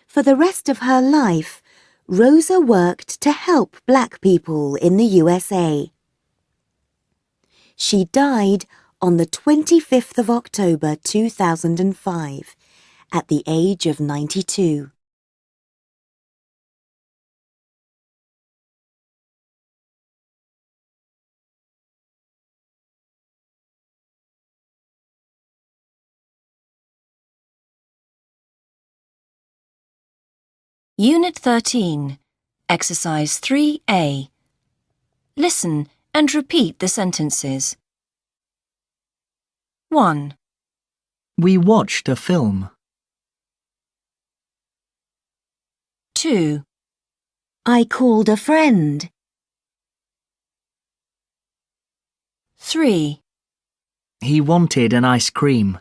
For the rest of her life, Rosa worked to help black people in the USA. She died on the 25th of October 2005 at the age of 92. Unit 13, Exercise 3A. Listen and repeat the sentences. 1, We watched a film. 2, I called a friend. 3, He wanted an ice cream.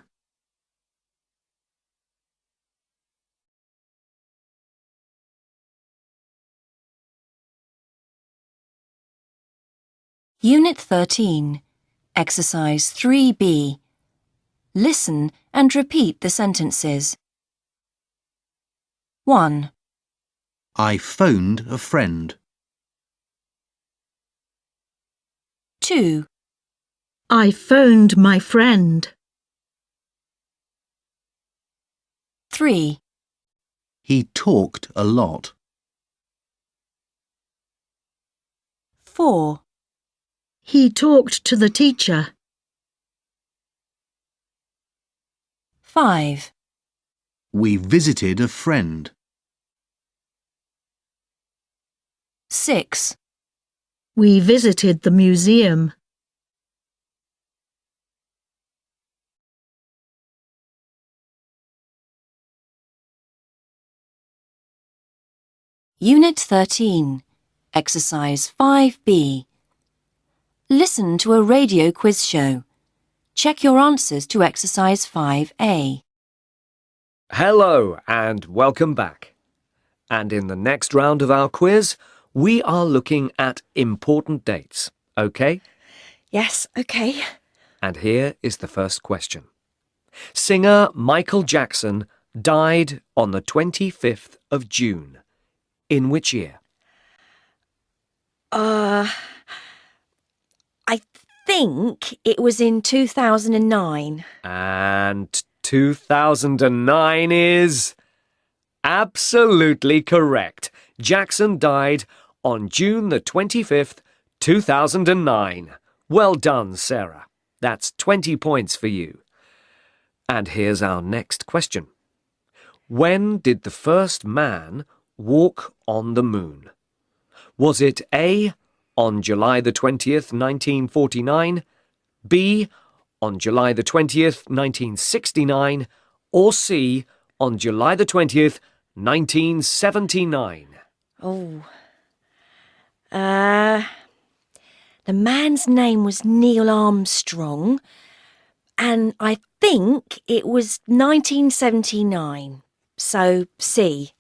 13, Exercise 3B. Listen and repeat the sentences. 1, I phoned a friend. 2, I phoned my friend. 3, He talked a lot. 4, He talked to the teacher. 5, We visited a friend. 6, We visited the museum. Unit 13, Exercise 5B. Listen to a radio quiz show. Check your answers to Exercise 5A. Hello and welcome back. And in the next round of our quiz, we are looking at important dates, okay? Yes, okay. And here is the first question. Singer Michael Jackson died on the 25th of June. In which year? I think it was in 2009. And 2009 is absolutely correct. Jackson died on June the 25th, 2009. Well done, Sarah. That's 20 points for you. And here's our next question. When did the first man walk on the moon? Was it A, on July the 20th, 1949, B, on July the 20th, 1969, or C, on July the 20th, 1979? Oh. The man's name was Neil Armstrong, and I think it was 1979. So, C.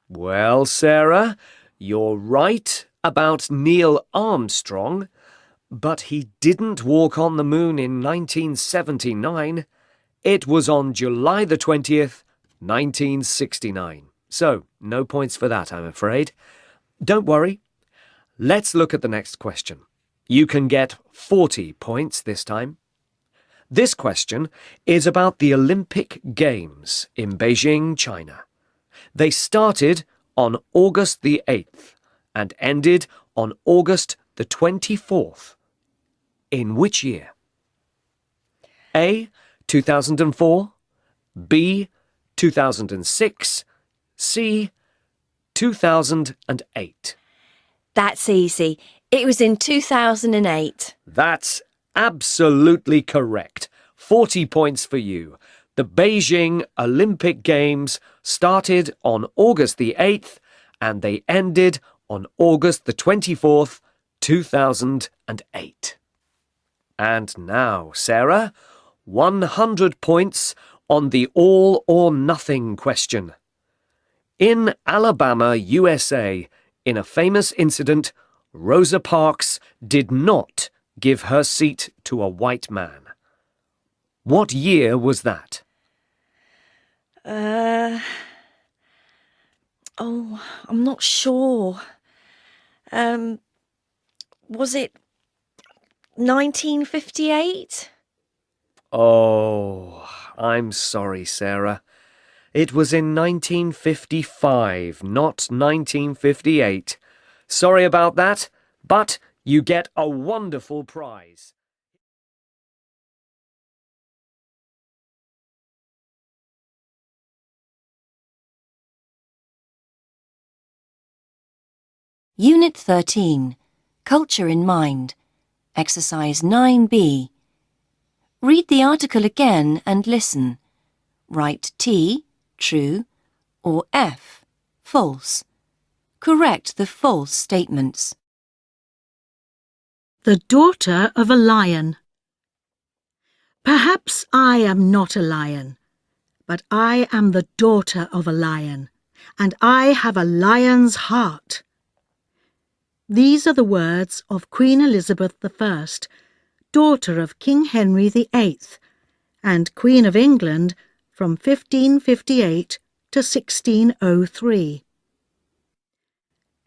Well, Sarah, you're right about Neil Armstrong, but he didn't walk on the moon in 1979. It was on July the 20th, 1969. So, no points for that, I'm afraid. Don't worry. Let's look at the next question. You can get 40 points this time. This question is about the Olympic Games in Beijing, China. They started on August the 8th and ended on August the 24th. In which year? A. 2004, B. 2006, C. 2008. That's easy. It was in 2008. That's absolutely correct. 40 points for you. The Beijing Olympic Games started on August the 8th and they ended on August the 24th, 2008. And now, Sarah, 100 points on the all or nothing question. In Alabama, USA, in a famous incident, Rosa Parks did not give her seat to a white man. What year was that? I'm not sure. Was it 1958? Oh, I'm sorry, Sarah. It was in 1955, not 1958. Sorry about that, but you get a wonderful prize. Unit 13, Culture in Mind, Exercise 9B. Read the article again and listen. Write T, true, or F, false. Correct the false statements. The daughter of a lion. Perhaps I am not a lion, but I am the daughter of a lion, and I have a lion's heart. These are the words of Queen Elizabeth I, daughter of King Henry VIII, and Queen of England from 1558 to 1603.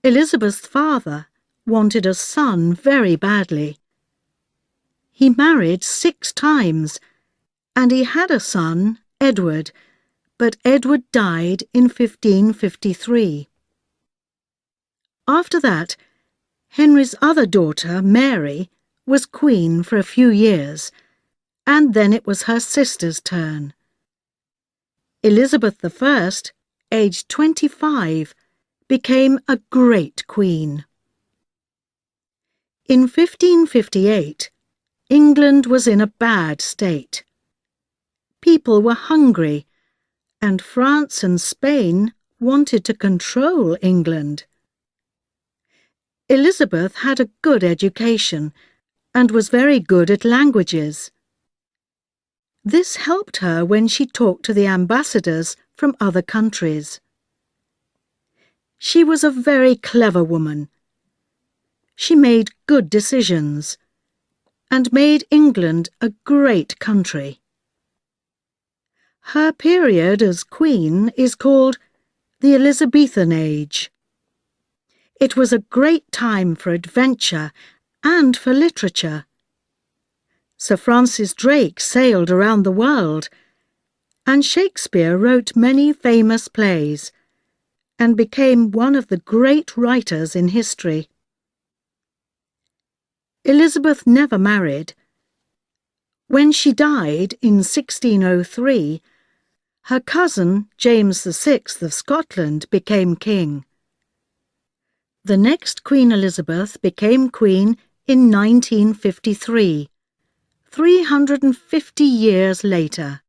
Elizabeth's father wanted a son very badly. He married 6 times, and he had a son, Edward, but Edward died in 1553. After that, Henry's other daughter, Mary, was queen for a few years, and then it was her sister's turn. Elizabeth I, aged 25, became a great queen. In 1558, England was in a bad state. People were hungry, and France and Spain wanted to control England. Elizabeth had a good education and was very good at languages. This helped her when she talked to the ambassadors from other countries. She was a very clever woman. She made good decisions and made England a great country. Her period as queen is called the Elizabethan Age. It was a great time for adventure and for literature. Sir Francis Drake sailed around the world, and Shakespeare wrote many famous plays and became one of the great writers in history. Elizabeth never married. When she died in 1603, her cousin James VI of Scotland became king. The next Queen Elizabeth became queen in 1953, 350 years later.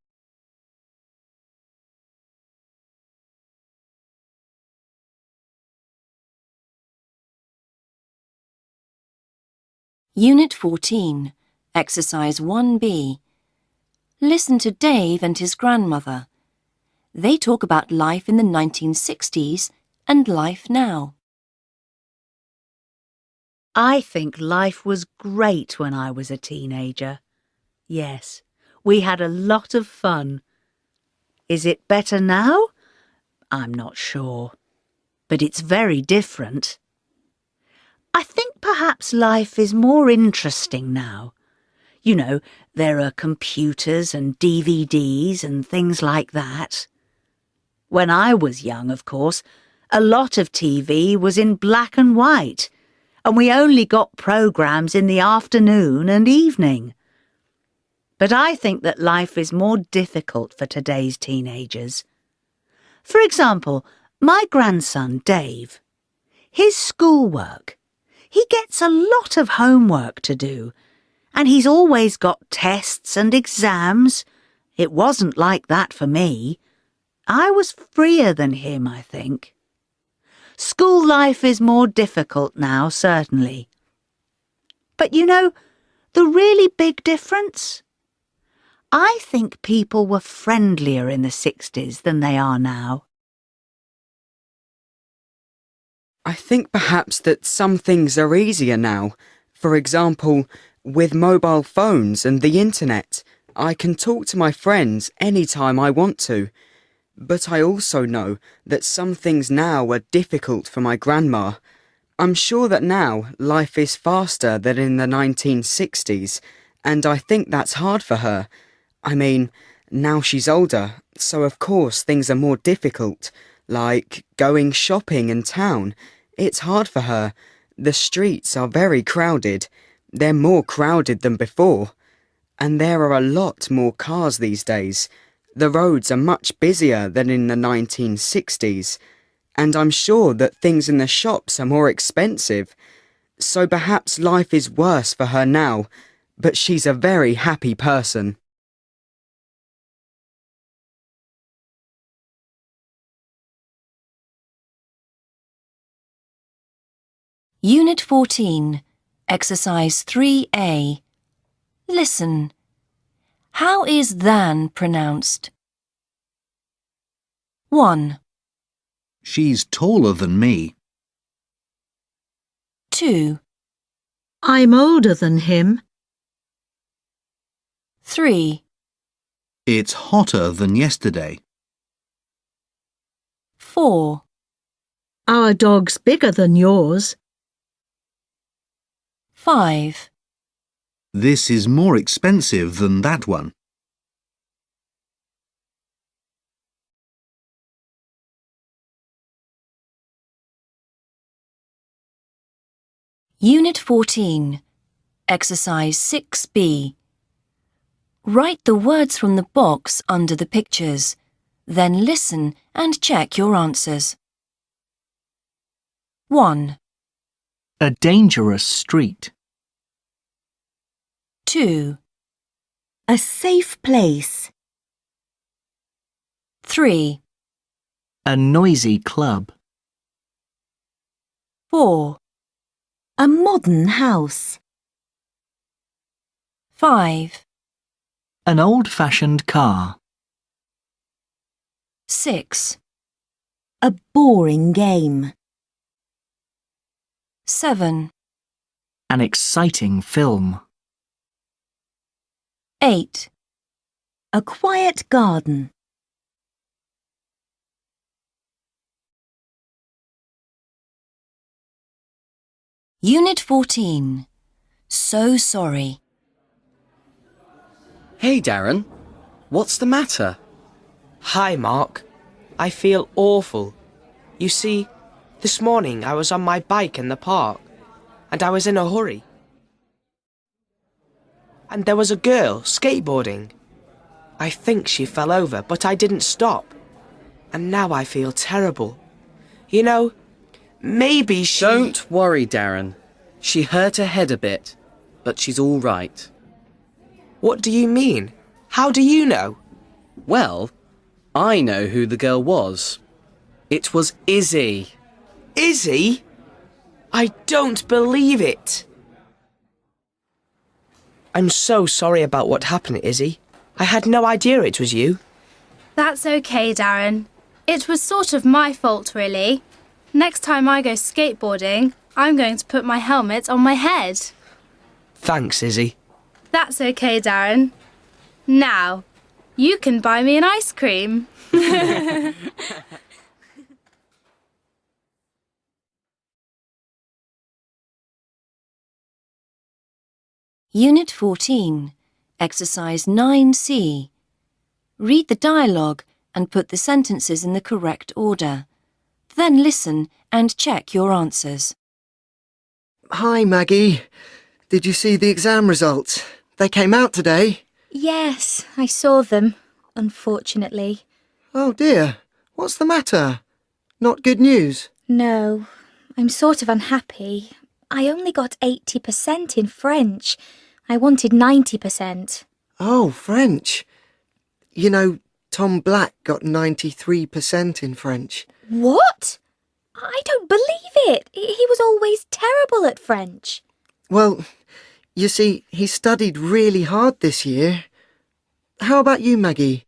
Unit 14, Exercise 1B. Listen to Dave and his grandmother. They talk about life in the 1960s and life now. I think life was great when I was a teenager. Yes, we had a lot of fun. Is it better now? I'm not sure. But it's very different. I think perhaps life is more interesting now. You know, there are computers and DVDs and things like that. When I was young, of course, a lot of TV was in black and white, and we only got programmes in the afternoon and evening. But I think that life is more difficult for today's teenagers. For example, my grandson, Dave. His schoolwork. He gets a lot of homework to do, and he's always got tests and exams. It wasn't like that for me. I was freer than him, I think. School life is more difficult now, certainly. But you know, the really big difference? I think people were friendlier in the 60s than they are now. I think perhaps that some things are easier now. For example, with mobile phones and the internet, I can talk to my friends anytime I want to. But I also know that some things now are difficult for my grandma. I'm sure that now life is faster than in the 1960s, and I think that's hard for her. I mean, now she's older, so of course things are more difficult, like going shopping in town. It's hard for her. The streets are very crowded. They're more crowded than before. And there are a lot more cars these days. The roads are much busier than in the 1960s. And I'm sure that things in the shops are more expensive. So perhaps life is worse for her now, but she's a very happy person. Unit 14, Exercise 3A. Listen. How is than pronounced? 1, She's taller than me. 2, I'm older than him. 3, It's hotter than yesterday. 4, Our dog's bigger than yours. 5, This is more expensive than that one. Unit 14, Exercise 6B. Write the words from the box under the pictures, then listen and check your answers. 1, A dangerous street. 2, A safe place. 3, A noisy club. 4, A modern house. 5, An old-fashioned car. 6, A boring game. 7, An exciting film. 8, A quiet garden. Unit 14. So sorry. Hey, Darren. What's the matter? Hi, Mark. I feel awful. You see, this morning I was on my bike in the park, and I was in a hurry. And there was a girl skateboarding. I think she fell over, but I didn't stop. And now I feel terrible. You know, maybe she... Don't worry, Darren. She hurt her head a bit, but she's all right. What do you mean? How do you know? Well, I know who the girl was. It was Izzy. Izzy? I don't believe it. I'm so sorry about what happened, Izzy. I had no idea it was you. That's okay, Darren. It was sort of my fault, really. Next time I go skateboarding, I'm going to put my helmet on my head. Thanks, Izzy. That's okay, Darren. Now, you can buy me an ice cream. Unit 14, Exercise 9C. Read the dialogue and put the sentences in the correct order. Then listen and check your answers. Hi, Maggie. Did you see the exam results? They came out today. Yes, I saw them, unfortunately. Oh dear, what's the matter? Not good news? No, I'm sort of unhappy. I only got 80% in French. I wanted 90%. Oh, French. You know, Tom Black got 93% in French. What? I don't believe it. He was always terrible at French. Well, you see, he studied really hard this year. How about you, Maggie?